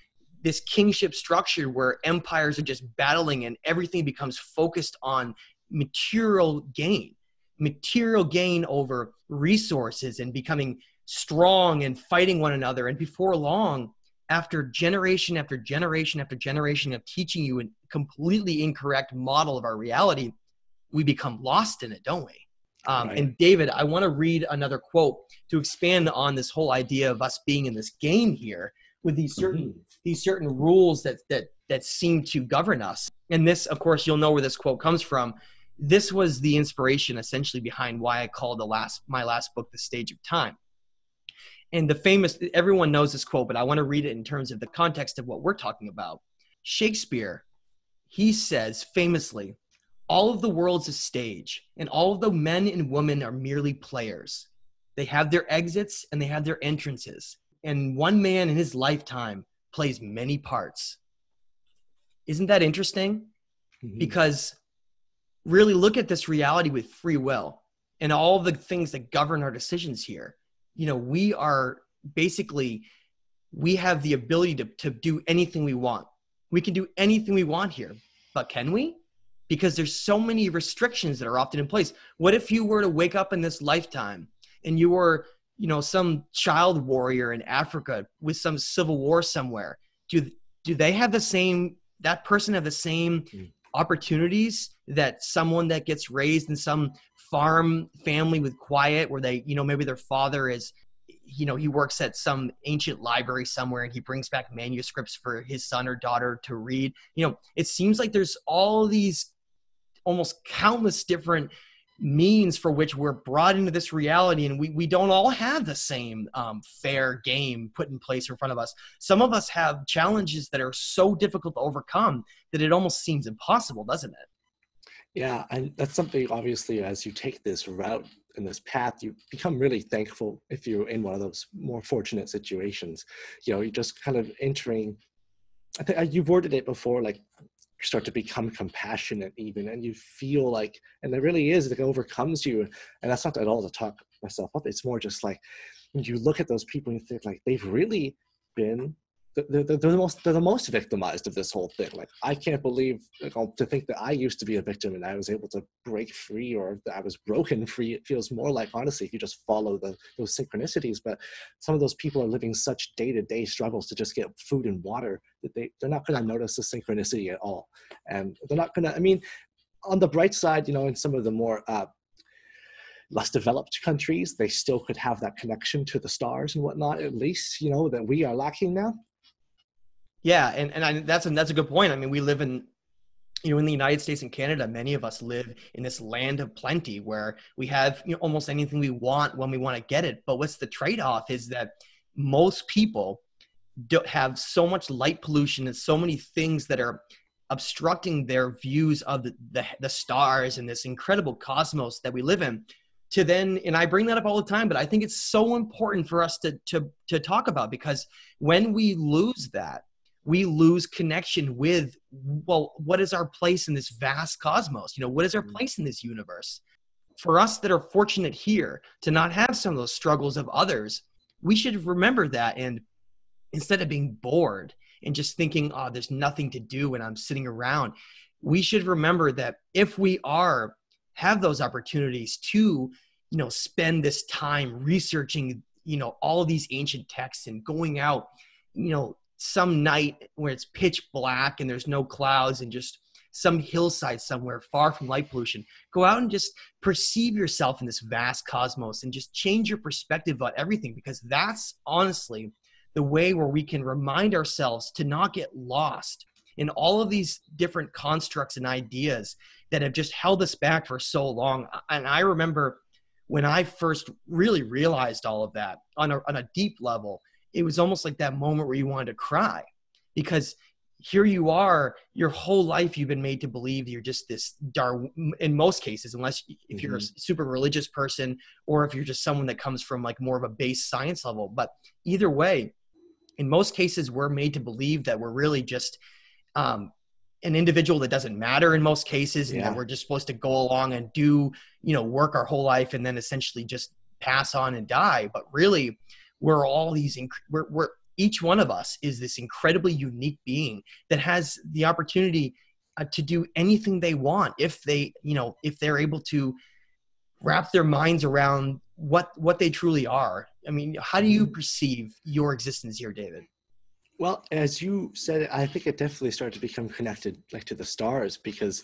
this kingship structure where empires are just battling and everything becomes focused on material gain over resources and becoming strong and fighting one another. And before long, after generation after generation after generation of teaching you a completely incorrect model of our reality, we become lost in it, don't we? Right. And David, I want to read another quote to expand on this whole idea of us being in this game here with these certain rules that seem to govern us. And this, of course, you'll know where this quote comes from. This was the inspiration essentially behind why I called my last book, The Stage of Time. And everyone knows this quote, but I want to read it in terms of the context of what we're talking about. Shakespeare, he says famously, all of the world's a stage, and all of the men and women are merely players. They have their exits and they have their entrances. And one man in his lifetime plays many parts. Isn't that interesting? Because really look at this reality with free will and all the things that govern our decisions here. You know, we have the ability to do anything we want. We can do anything we want here, but can we? Because there's so many restrictions that are often in place. What if you were to wake up in this lifetime and you were, you know, some child warrior in Africa with some civil war somewhere? Do they have that person have the same opportunities that someone that gets raised in some farm family with quiet, where they, you know, maybe their father is, you know, he works at some ancient library somewhere and he brings back manuscripts for his son or daughter to read? You know, it seems like there's all these almost countless different means for which we're brought into this reality, and we don't all have the same fair game put in place in front of us. Some of us have challenges that are so difficult to overcome that it almost seems impossible, doesn't it? Yeah, and that's something, obviously, as you take this route and this path, you become really thankful if you're in one of those more fortunate situations. You know, you're just kind of entering, I think you've worded it before, like, you start to become compassionate even, and you feel like, and it really is, it overcomes you. And that's not at all to talk myself up. It's more just like, you look at those people and you think like, they've really been, they're the most victimized of this whole thing. Like, I can't believe, like, to think that I used to be a victim and I was able to break free, or that I was broken free. It feels more like, honestly, if you just follow those synchronicities. But some of those people are living such day-to-day struggles to just get food and water that they're not going to notice the synchronicity at all. And they're not going to, I mean, on the bright side, you know, in some of the more less developed countries, they still could have that connection to the stars and whatnot, at least, you know, that we are lacking now. Yeah, and that's a good point. I mean, we live in, you know, in the United States and Canada, many of us live in this land of plenty where we have, you know, almost anything we want when we want to get it. But what's the trade-off is that most people don't have so much light pollution and so many things that are obstructing their views of the stars and this incredible cosmos that we live in. To then, and I bring that up all the time, but I think it's so important for us to talk about, because when we lose that, we lose connection with, well, what is our place in this vast cosmos? You know, what is our place in this universe? For us that are fortunate here to not have some of those struggles of others, we should remember that. And instead of being bored and just thinking, oh, there's nothing to do when I'm sitting around, we should remember that if we have those opportunities to, you know, spend this time researching, you know, all of these ancient texts and going out, you know, some night where it's pitch black and there's no clouds and just some hillside somewhere far from light pollution, go out and just perceive yourself in this vast cosmos and just change your perspective about everything, because that's honestly the way where we can remind ourselves to not get lost in all of these different constructs and ideas that have just held us back for so long. And I remember when I first really realized all of that on a deep level, it was almost like that moment where you wanted to cry, because here you are, your whole life you've been made to believe you're just this in most cases, unless if you're a super religious person or if you're just someone that comes from like more of a base science level. But either way, in most cases, we're made to believe that we're really just an individual that doesn't matter in most cases, and that we're just supposed to go along and do, you know, work our whole life and then essentially just pass on and die. But really, we're all these, each one of us is this incredibly unique being that has the opportunity to do anything they want if they, if they're able to wrap their minds around what they truly are. I mean, how do you perceive your existence here, David? Well, as you said, I think it definitely started to become connected like to the stars, because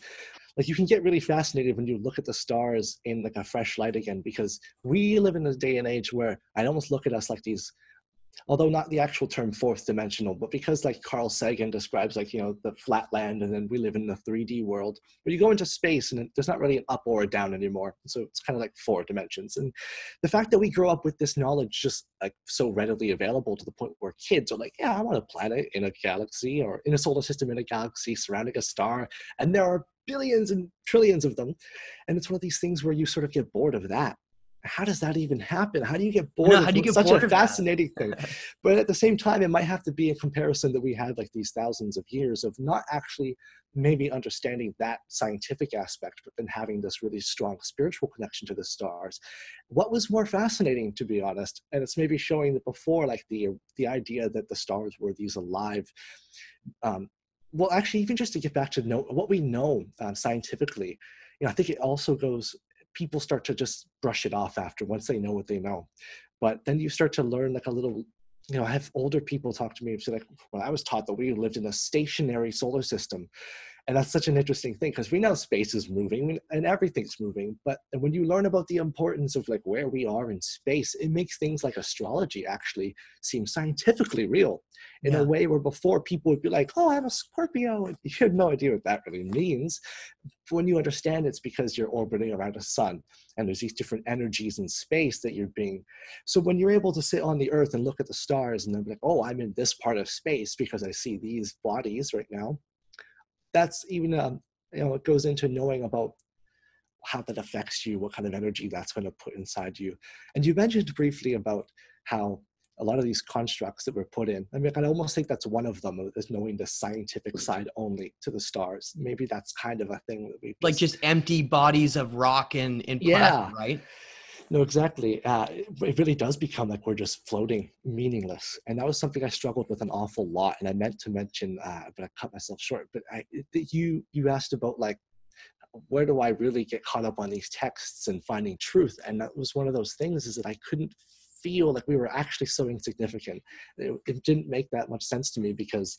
like you can get really fascinated when you look at the stars in like a fresh light again, because we live in a day and age where I almost look at us like these, although not the actual term fourth dimensional, but because like Carl Sagan describes like, the flat land, and then we live in the 3D world where you go into space and there's not really an up or a down anymore. So it's kind of like 4 dimensions. And the fact that we grow up with this knowledge just like so readily available to the point where kids are like, yeah, I want a planet in a galaxy or in a solar system in a galaxy surrounding a star. And there are billions and trillions of them. And it's one of these things where you sort of get bored of that. How does that even happen? How do you get bored of such a fascinating thing? But at the same time, it might have to be a comparison that we had like these thousands of years of not actually maybe understanding that scientific aspect, but then having this really strong spiritual connection to the stars. What was more fascinating, to be honest, and it's maybe showing that before, like the idea that the stars were these alive, well, actually, even just to get back to know what we know scientifically, I think it also goes, people start to just brush it off after once they know what they know. But then you start to learn like a little, I have older people talk to me and say like, well, I was taught that we lived in a stationary solar system. And that's such an interesting thing, because we know space is moving and everything's moving. But when you learn about the importance of like where we are in space, it makes things like astrology actually seem scientifically real in a way where before people would be like, oh, I'm a Scorpio. And you have no idea what that really means. But when you understand, it's because you're orbiting around a sun and there's these different energies in space that you're being. So when you're able to sit on the earth and look at the stars and then be like, oh, I'm in this part of space because I see these bodies right now. That's even, it goes into knowing about how that affects you, what kind of energy that's going to put inside you. And you mentioned briefly about how a lot of these constructs that were put in, I mean, I almost think that's one of them, is knowing the scientific side only to the stars. Maybe that's kind of a thing that we just empty bodies of rock and plasma, right? No, exactly. It really does become like we're just floating, meaningless. And that was something I struggled with an awful lot. And I meant to mention, but I cut myself short. But you asked about like, where do I really get caught up on these texts and finding truth? And that was one of those things, is that I couldn't feel like we were actually so insignificant. It didn't make that much sense to me, because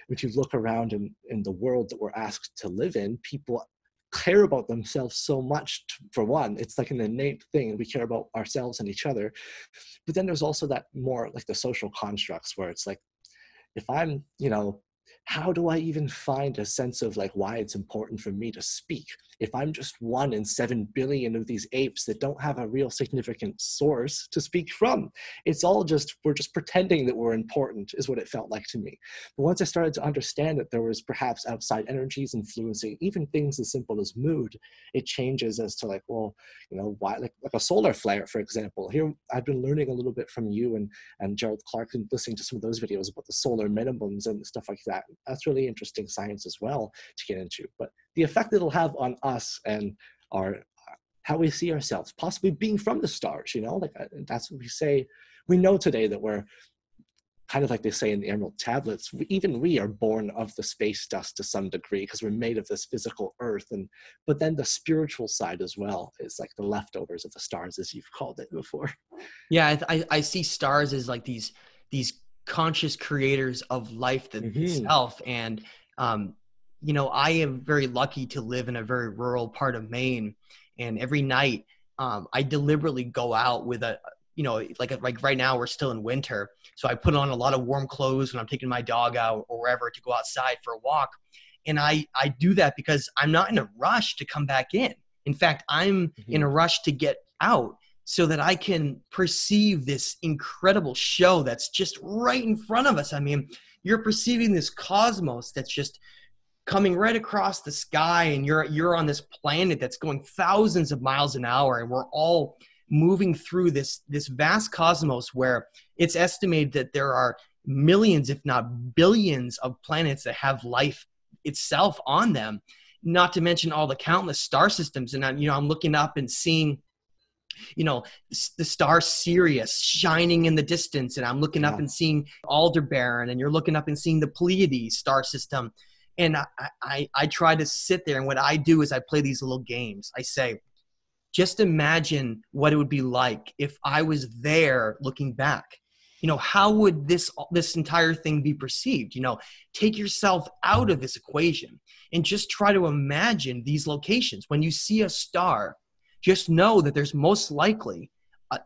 if you look around in the world that we're asked to live in, people care about themselves so much. For one, it's like an innate thing. We care about ourselves and each other. But then there's also that more like the social constructs where it's like, if I'm, how do I even find a sense of like why it's important for me to speak? If I'm just 1 in 7 billion of these apes that don't have a real significant source to speak from, it's all just, we're just pretending that we're important, is what it felt like to me. But once I started to understand that there was perhaps outside energies influencing even things as simple as mood, it changes as to like, well, why, like a solar flare, for example. Here, I've been learning a little bit from you and Gerald Clark, and listening to some of those videos about the solar minimums and stuff like that. That's really interesting science as well to get into. But the effect it'll have on us and how we see ourselves, possibly being from the stars, like that's what we say. We know today that we're kind of like they say in the Emerald Tablets, even we are born of the space dust to some degree, because we're made of this physical earth. But then the spiritual side as well is like the leftovers of the stars, as you've called it before. Yeah, I see stars as like these conscious creators of life itself. And, I am very lucky to live in a very rural part of Maine. And every night I deliberately go out with like right now we're still in winter. So I put on a lot of warm clothes when I'm taking my dog out or wherever to go outside for a walk. And I do that because I'm not in a rush to come back in. In fact, I'm in a rush to get out so that I can perceive this incredible show that's just right in front of us. I mean, you're perceiving this cosmos that's just coming right across the sky, and you're on this planet that's going thousands of miles an hour, and we're all moving through this vast cosmos where it's estimated that there are millions, if not billions, of planets that have life itself on them, not to mention all the countless star systems. And I'm looking up and seeing you know, the star Sirius shining in the distance, and I'm looking up and seeing Aldebaran, and you're looking up and seeing the Pleiades star system. And I try to sit there, and what I do is I play these little games. I say, just imagine what it would be like if I was there looking back. You know, how would this entire thing be perceived? You know, take yourself out of this equation and just try to imagine these locations. When you see a star, just know that there's most likely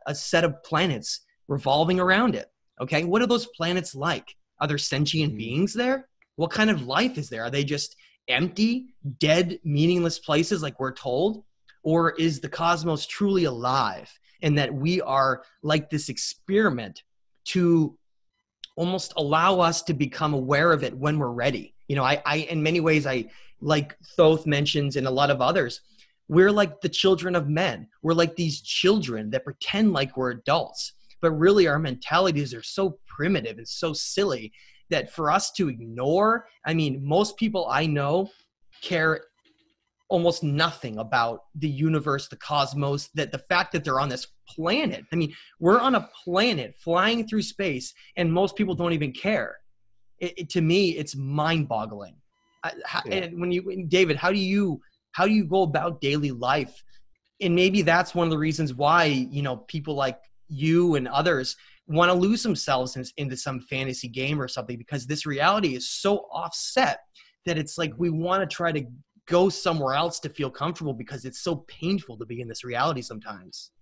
a set of planets revolving around it. Okay, what are those planets like? Are there sentient beings there? What kind of life is there? Are they just empty, dead, meaningless places like we're told? Or is the cosmos truly alive, and that we are like this experiment to almost allow us to become aware of it when we're ready? You know, I in many ways, I like Thoth mentions and a lot of others, we're like the children of men. We're like these children that pretend like we're adults, but really our mentalities are so primitive and so silly that for us to ignore, I mean, most people I know care almost nothing about the universe, the cosmos, that the fact that they're on this planet. I mean, we're on a planet flying through space, and most people don't even care. To me, it's mind-boggling. And David, how do you go about daily life? And maybe that's one of the reasons why, you know, people like you and others want to lose themselves into some fantasy game or something, because this reality is so offset that it's like we want to try to go somewhere else to feel comfortable, because it's so painful to be in this reality sometimes.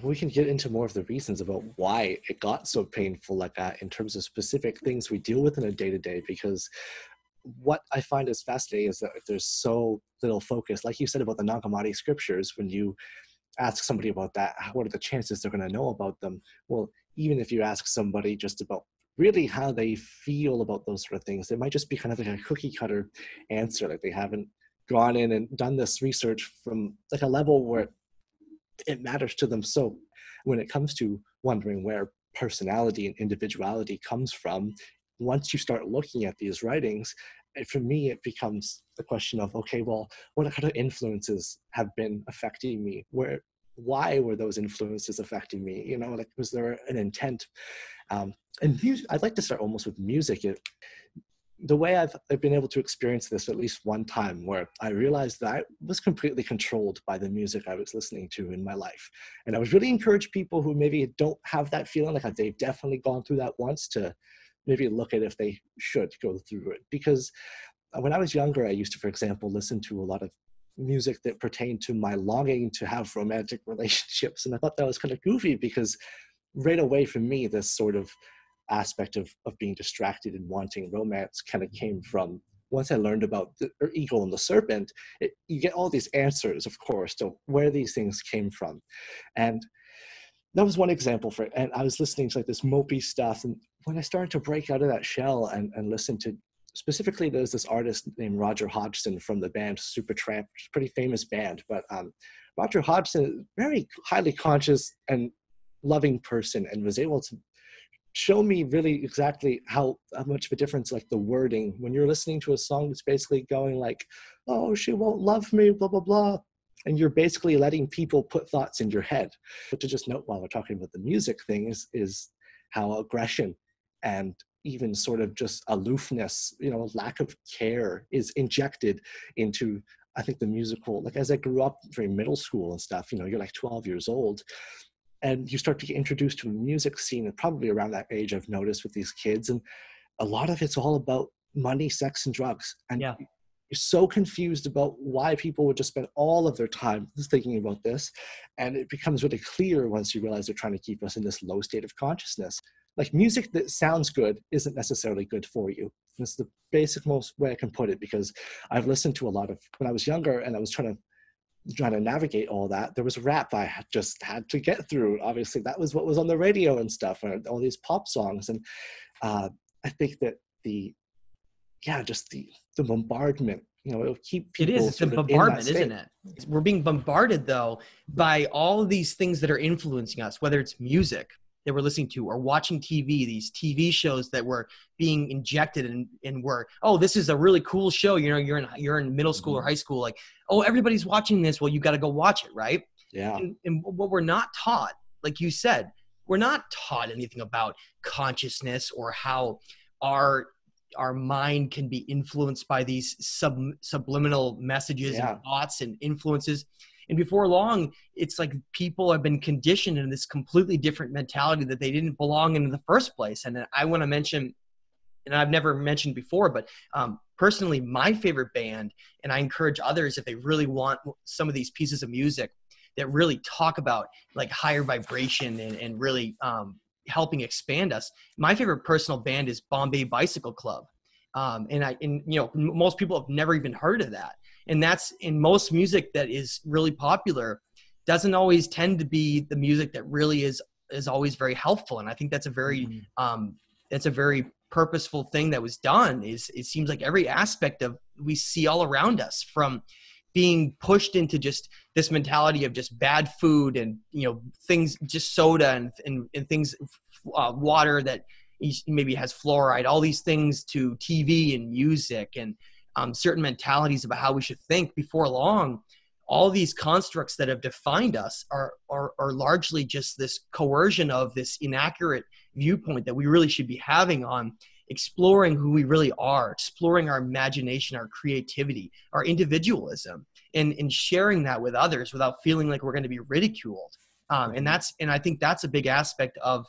We can get into more of the reasons about why it got so painful like that in terms of specific things we deal with in a day-to-day, because what I find is fascinating is that there's so little focus. Like you said about the Nag Hammadi scriptures, when you ask somebody about that, what are the chances they're going to know about them? Well, even if you ask somebody just about really how they feel about those sort of things, it might just be kind of like a cookie cutter answer. Like they haven't gone in and done this research from like a level where it matters to them. So when it comes to wondering where personality and individuality comes from, once you start looking at these writings, for me, it becomes the question of, okay, well, what kind of influences have been affecting me? Why were those influences affecting me? You know, like, was there an intent? And I'd like to start almost with music. The way I've been able to experience this at least one time, where I realized that I was completely controlled by the music I was listening to in my life. And I would really encourage people who maybe don't have that feeling, like they've definitely gone through that once, to maybe look at if they should go through it. Because when I was younger, I used to, for example, listen to a lot of music that pertained to my longing to have romantic relationships. And I thought that was kind of goofy, because right away from me, this sort of aspect of being distracted and wanting romance kind of came from, once I learned about the eagle and the serpent, you get all these answers, of course, to where these things came from. And that was one example for it. And I was listening to like this mopey stuff. And when I started to break out of that shell and listen to, specifically, there's this artist named Roger Hodgson from the band Supertramp, which is a pretty famous band. But Roger Hodgson is a very highly conscious and loving person, and was able to show me really exactly how much of a difference, like the wording, when you're listening to a song that's basically going like, oh, she won't love me, blah, blah, blah. And you're basically letting people put thoughts in your head. But to just note while we're talking about the music thing is how aggression and even sort of just aloofness, you know, lack of care is injected into, I think, the musical. Like as I grew up during middle school and stuff, you know, you're like 12 years old, and you start to get introduced to a music scene, and probably around that age I've noticed with these kids, and a lot of it's all about money, sex, and drugs. And you're so confused about why people would just spend all of their time thinking about this. And it becomes really clear once you realize they're trying to keep us in this low state of consciousness. Like music that sounds good isn't necessarily good for you. That's the basic most way I can put it, because I've listened to a lot of, when I was younger and I was trying to navigate all that, there was rap I just had to get through. Obviously, that was what was on the radio and stuff, or all these pop songs. And I think that the bombardment, you know, it'll keep people. It is. It's a bombardment, isn't it? We're being bombarded, though, by all of these things that are influencing us, whether it's music that we're listening to or watching TV, these TV shows that were being injected and were, oh, this is a really cool show. You know, you're in middle school or high school, like, oh, everybody's watching this. Well, you got to go watch it, right? Yeah. And what we're not taught, like you said, we're not taught anything about consciousness or how our mind can be influenced by these subliminal messages and thoughts and influences. And before long, it's like people have been conditioned in this completely different mentality that they didn't belong in the first place. And I want to mention, and I've never mentioned before, but personally, my favorite band, and I encourage others if they really want some of these pieces of music that really talk about like higher vibration and really helping expand us. My favorite personal band is Bombay Bicycle Club. And most people have never even heard of that. And that's in most music that is really popular doesn't always tend to be the music that really is always very helpful. And I think that's a very purposeful thing that was done. Is it seems like every aspect of we see all around us, from being pushed into just this mentality of just bad food and, things, just soda and things, water that maybe has fluoride, all these things, to TV and music and certain mentalities about how we should think. Before long, all these constructs that have defined us are largely just this coercion of this inaccurate viewpoint that we really should be having on exploring who we really are, exploring our imagination, our creativity, our individualism, and sharing that with others without feeling like we're going to be ridiculed. And I think that's a big aspect of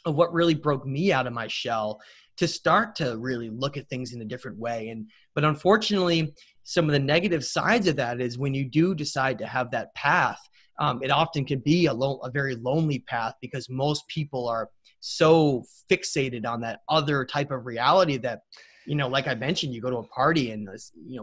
what really broke me out of my shell to start to really look at things in a different way. But unfortunately, some of the negative sides of that is when you do decide to have that path, it often can be a very lonely path, because most people are so fixated on that other type of reality that, like I mentioned, you go to a party and,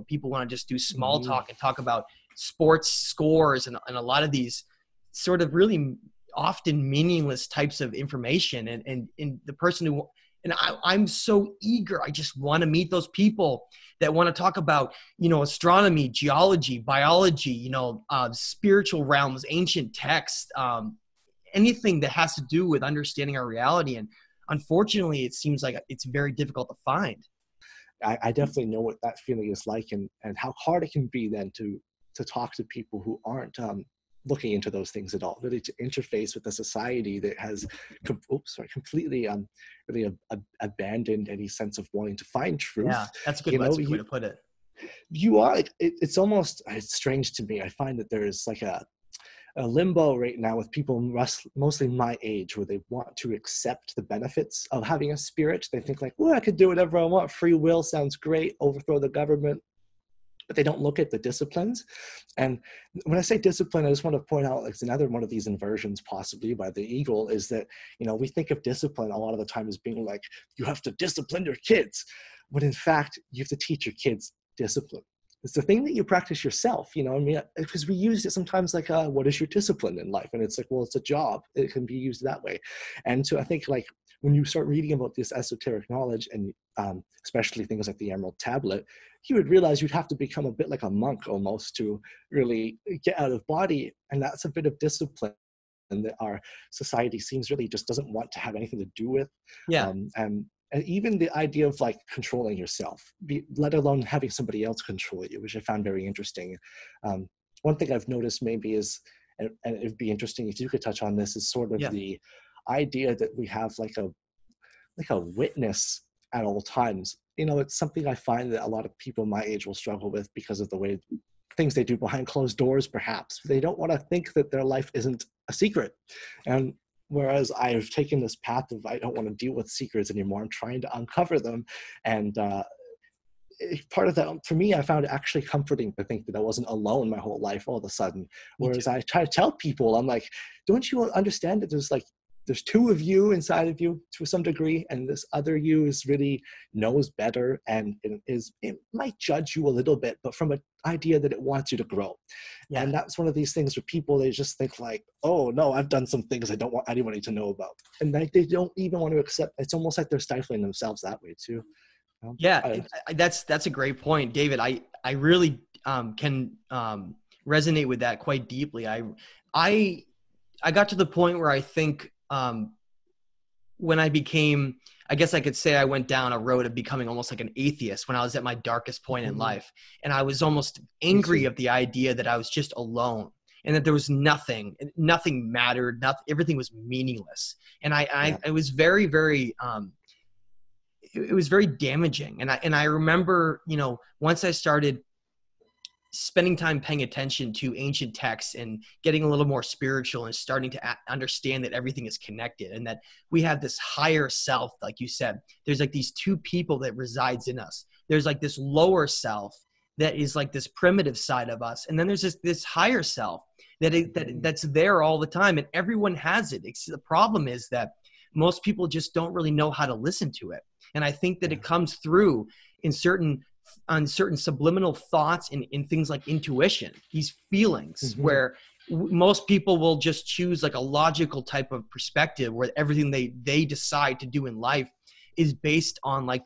people want to just do small talk and talk about sports scores and a lot of these sort of really often meaningless types of information. And the person who, and I'm so eager, I just want to meet those people that want to talk about, astronomy, geology, biology, spiritual realms, ancient texts, anything that has to do with understanding our reality. And unfortunately, it seems like it's very difficult to find. I definitely know what that feeling is like, and how hard it can be then to talk to people who aren't looking into those things at all, really to interface with a society that has completely really abandoned any sense of wanting to find truth. Yeah, that's a good way to put it. It's almost, it's strange to me. I find that there is like a limbo right now with people mostly my age, where they want to accept the benefits of having a spirit. They think like, well, I could do whatever I want. Free will sounds great. Overthrow the government. But they don't look at the disciplines. And when I say discipline, I just want to point out, like, it's another one of these inversions possibly by the eagle, is that, we think of discipline a lot of the time as being like, you have to discipline your kids. When in fact, you have to teach your kids discipline. It's the thing that you practice yourself, because we use it sometimes like, what is your discipline in life? And it's like, well, it's a job. It can be used that way. And so I think, like, when you start reading about this esoteric knowledge, and especially things like the Emerald Tablet, you would realize you'd have to become a bit like a monk almost to really get out of body. And that's a bit of discipline that our society seems really just doesn't want to have anything to do with. Yeah. And even the idea of like controlling yourself, let alone having somebody else control you, which I found very interesting. One thing I've noticed maybe is, and it'd be interesting if you could touch on this, is sort of the idea that we have like a witness at all times. It's something I find that a lot of people my age will struggle with because of the way things they do behind closed doors, perhaps. They don't want to think that their life isn't a secret. And whereas I've taken this path of, I don't want to deal with secrets anymore. I'm trying to uncover them. And part of that, for me, I found it actually comforting to think that I wasn't alone my whole life all of a sudden. Whereas I try to tell people, I'm like, don't you understand that there's two of you inside of you to some degree, and this other you is really knows better, and it might judge you a little bit, but from an idea that it wants you to grow. Yeah. And that's one of these things where people, they just think like, oh no, I've done some things I don't want anybody to know about. And they don't even want to accept. It's almost like they're stifling themselves that way too. Yeah, that's a great point, David. I really can resonate with that quite deeply. I got to the point where I think when I became, I guess I could say I went down a road of becoming almost like an atheist when I was at my darkest point in life. And I was almost angry of the idea that I was just alone. and that there was nothing mattered, everything was meaningless. And it was very, very, it was very damaging. And I remember, you know, once I started spending time paying attention to ancient texts and getting a little more spiritual and starting to understand that everything is connected and that we have this higher self, like you said, there's like these two people that resides in us. There's like this lower self that is like this primitive side of us. And then there's this higher self that's there all the time, and everyone has it. The problem is that most people just don't really know how to listen to it. And I think that it comes through in certain subliminal thoughts and in things like intuition, these feelings where most people will just choose like a logical type of perspective where everything they decide to do in life is based on like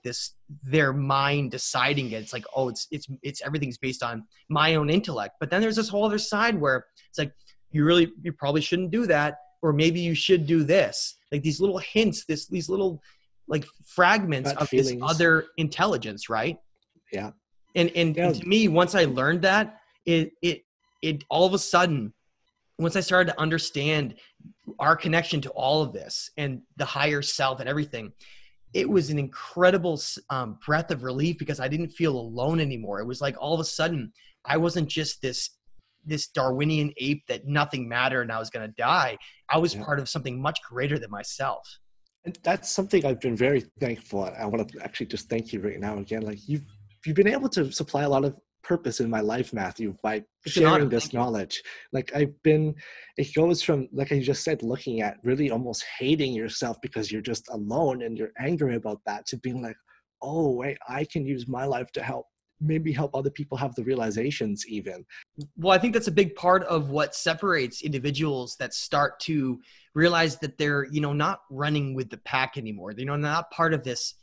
their mind deciding it. It's like, oh, it's everything's based on my own intellect. But then there's this whole other side where it's like, you probably shouldn't do that. Or maybe you should do this. Like these little hints, these little like fragments of this other intelligence, right? Yeah. And to me, once I learned that, it all of a sudden, once I started to understand our connection to all of this and the higher self and everything, it was an incredible breath of relief because I didn't feel alone anymore. It was like all of a sudden I wasn't just this Darwinian ape that nothing mattered and I was going to die. I was part of something much greater than myself. And that's something I've been very thankful. I want to actually just thank you right now again. Like you've been able to supply a lot of purpose in my life, Matthew, by sharing this knowledge. Like it goes from, like I just said, looking at really almost hating yourself because you're just alone and you're angry about that, to being like, oh, wait, I can use my life to maybe help other people have the realizations even. Well, I think that's a big part of what separates individuals that start to realize that they're, you know, not running with the pack anymore. They're, you know, not part of this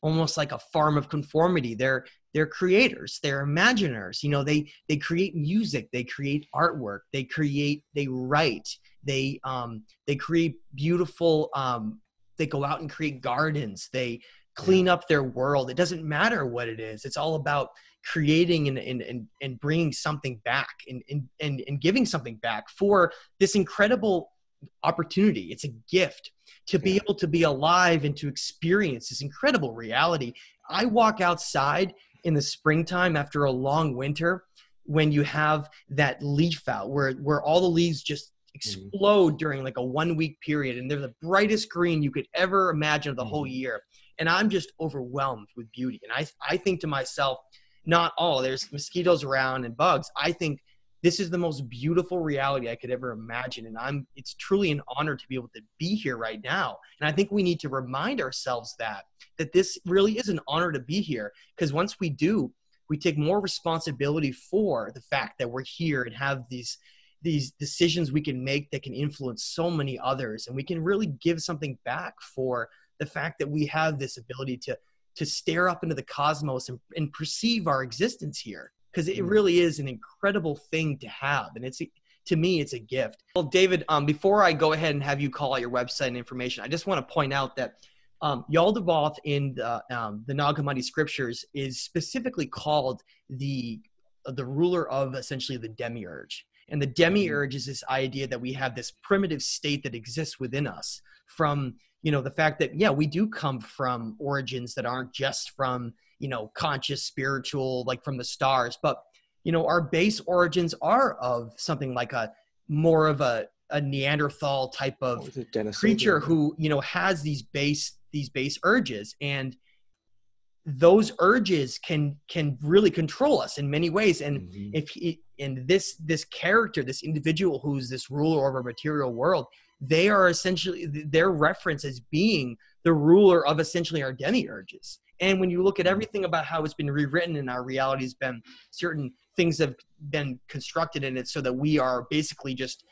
almost like a farm of conformity. They're creators, they're imaginers. You know, they create music, they create artwork, they write, they create beautiful, they go out and create gardens, they clean up their world. It doesn't matter what it is. It's all about creating and bringing something back and giving something back for this incredible opportunity. It's a gift to be able to be alive and to experience this incredible reality. I walk outside in the springtime after a long winter when you have that leaf out where all the leaves just explode during like a 1 week period, and they're the brightest green you could ever imagine of the whole year. And I'm just overwhelmed with beauty. And I think to myself, not there's mosquitoes around and bugs. I think this is the most beautiful reality I could ever imagine. And it's truly an honor to be able to be here right now. And I think we need to remind ourselves that this really is an honor to be here. Because once we do, we take more responsibility for the fact that we're here and have these decisions we can make that can influence so many others. And we can really give something back for the fact that we have this ability to stare up into the cosmos and perceive our existence here. Because it really is an incredible thing to have. And to me, it's a gift. Well, David, before I go ahead and have you call out your website and information, I just want to point out that Yaldabaoth in the Nag Hammadi scriptures is specifically called the ruler of essentially the demiurge. And the demiurge is this idea that we have this primitive state that exists within us from, you know, the fact that, we do come from origins that aren't just from, you know, conscious, spiritual, like from the stars, but, you know, our base origins are of something like more of a Neanderthal type of creature who, you know, has these base urges, and those urges can really control us in many ways. And this character, this individual who's this ruler over a material world, they are essentially, their reference as being the ruler of essentially our demiurges. And when you look at everything about how it's been rewritten in our reality, has been certain things have been constructed in it so that we are basically just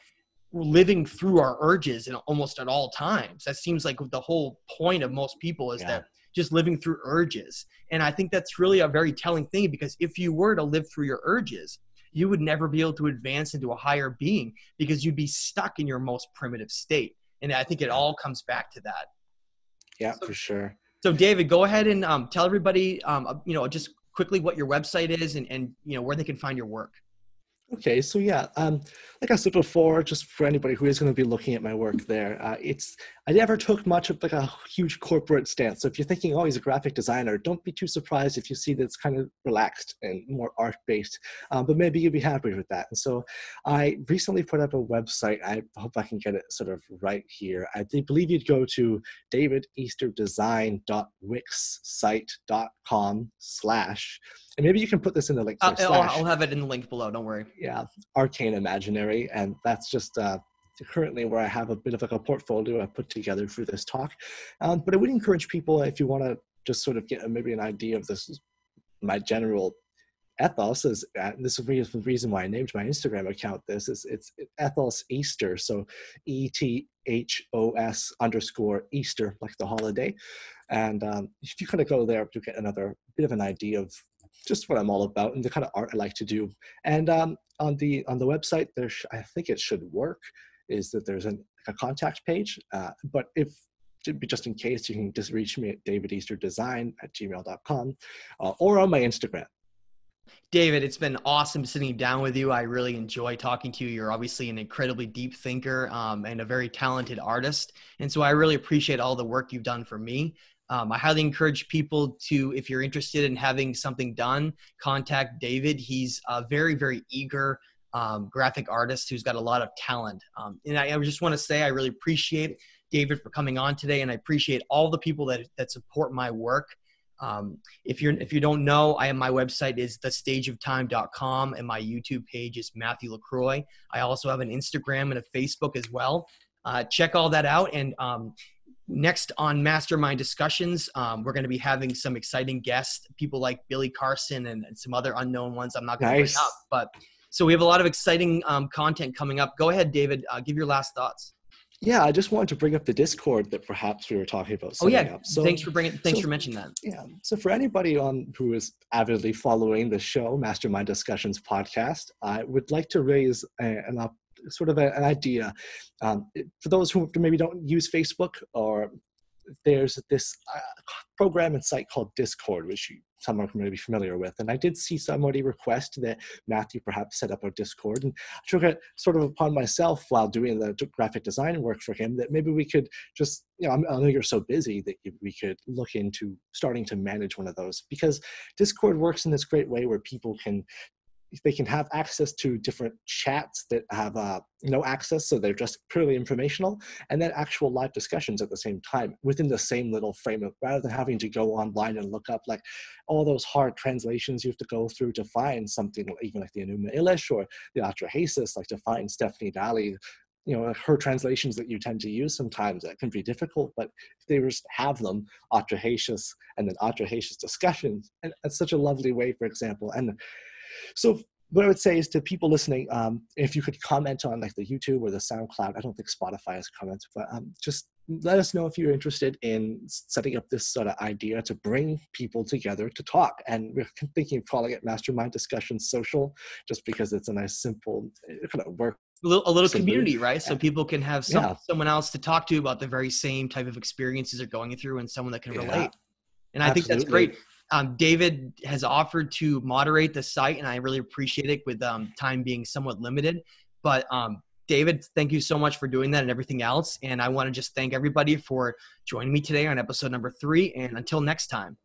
living through our urges in almost at all times. That seems like the whole point of most people is that just living through urges. And I think that's really a very telling thing, because if you were to live through your urges, you would never be able to advance into a higher being, because you'd be stuck in your most primitive state. And I think it all comes back to that. Yeah, for sure. So David, go ahead and tell everybody, you know, just quickly what your website is and, you know, where they can find your work. Okay, so yeah, like I said before, just for anybody who is going to be looking at my work there, I never took much of like a huge corporate stance. So if you're thinking, oh, he's a graphic designer, don't be too surprised if you see that it's kind of relaxed and more art-based, but maybe you'll be happy with that. And so I recently put up a website. I hope I can get it sort of right here. I believe you'd go to davideasterdesign.wixsite.com/ and maybe you can put this in the link for I'll have it in the link below. Don't worry. Yeah, Arcane Imaginary, and that's just currently where I have a bit of like a portfolio I put together for this talk. But I would encourage people, if you want to just sort of get maybe an idea of this, my general ethos is, this is the reason why I named my Instagram account this, is it's ethos Easter, so ETHOS_Easter, like the holiday. And if you kind of go there, you get another bit of an idea of just what I'm all about and the kind of art I like to do. And on the website, I think it should work, is that there's a contact page. But if just in case, you can just reach me at davideasterdesign@gmail.com or on my Instagram. David, it's been awesome sitting down with you. I really enjoy talking to you. You're obviously an incredibly deep thinker and a very talented artist. And so I really appreciate all the work you've done for me. I highly encourage people to, if you're interested in having something done, contact David. He's a very, very eager graphic artist who's got a lot of talent. And I just want to say I really appreciate David for coming on today, and I appreciate all the people that support my work. If you don't know, my website is thestageoftime.com, and my YouTube page is Matthew LaCroix. I also have an Instagram and a Facebook as well. Check all that out. And next on Mastermind Discussions, we're going to be having some exciting guests, people like Billy Carson and some other unknown ones I'm not going to bring up. But so we have a lot of exciting content coming up. Go ahead, David. Give your last thoughts. Yeah, I just wanted to bring up the Discord that perhaps we were talking about. Oh yeah, so, thanks for mentioning that. Yeah, so for anybody who is avidly following the show, Mastermind Discussions podcast, I would like to raise an idea. For those who maybe don't use Facebook, or there's this program and site called Discord, which someone can be familiar with. And I did see somebody request that Matthew perhaps set up a Discord, and I took it sort of upon myself while doing the graphic design work for him that maybe we could just, I know you're so busy, that we could look into starting to manage one of those, because Discord works in this great way where people can have access to different chats that have no access, so they're just purely informational, and then actual live discussions at the same time within the same little frame of, rather than having to go online and look up like all those hard translations you have to go through to find something, even like the Enuma Elish or the Atrahasis, like to find Stephanie Dalley, her translations that you tend to use sometimes, that can be difficult, but if they just have them, Atrahasis and then Atrahasis discussions, and that's such a lovely way, for example. And so what I would say is to people listening, if you could comment on like the YouTube or the SoundCloud, I don't think Spotify has comments, but just let us know if you're interested in setting up this sort of idea to bring people together to talk. And we're thinking of calling it Mastermind Discussions Social, just because it's a nice, simple kind of work. A little community, right? So people can have someone else to talk to about the very same type of experiences they're going through, and someone that can relate. And I think that's great. David has offered to moderate the site, and I really appreciate it, with time being somewhat limited. But David, thank you so much for doing that and everything else. And I want to just thank everybody for joining me today on episode number 3. And until next time.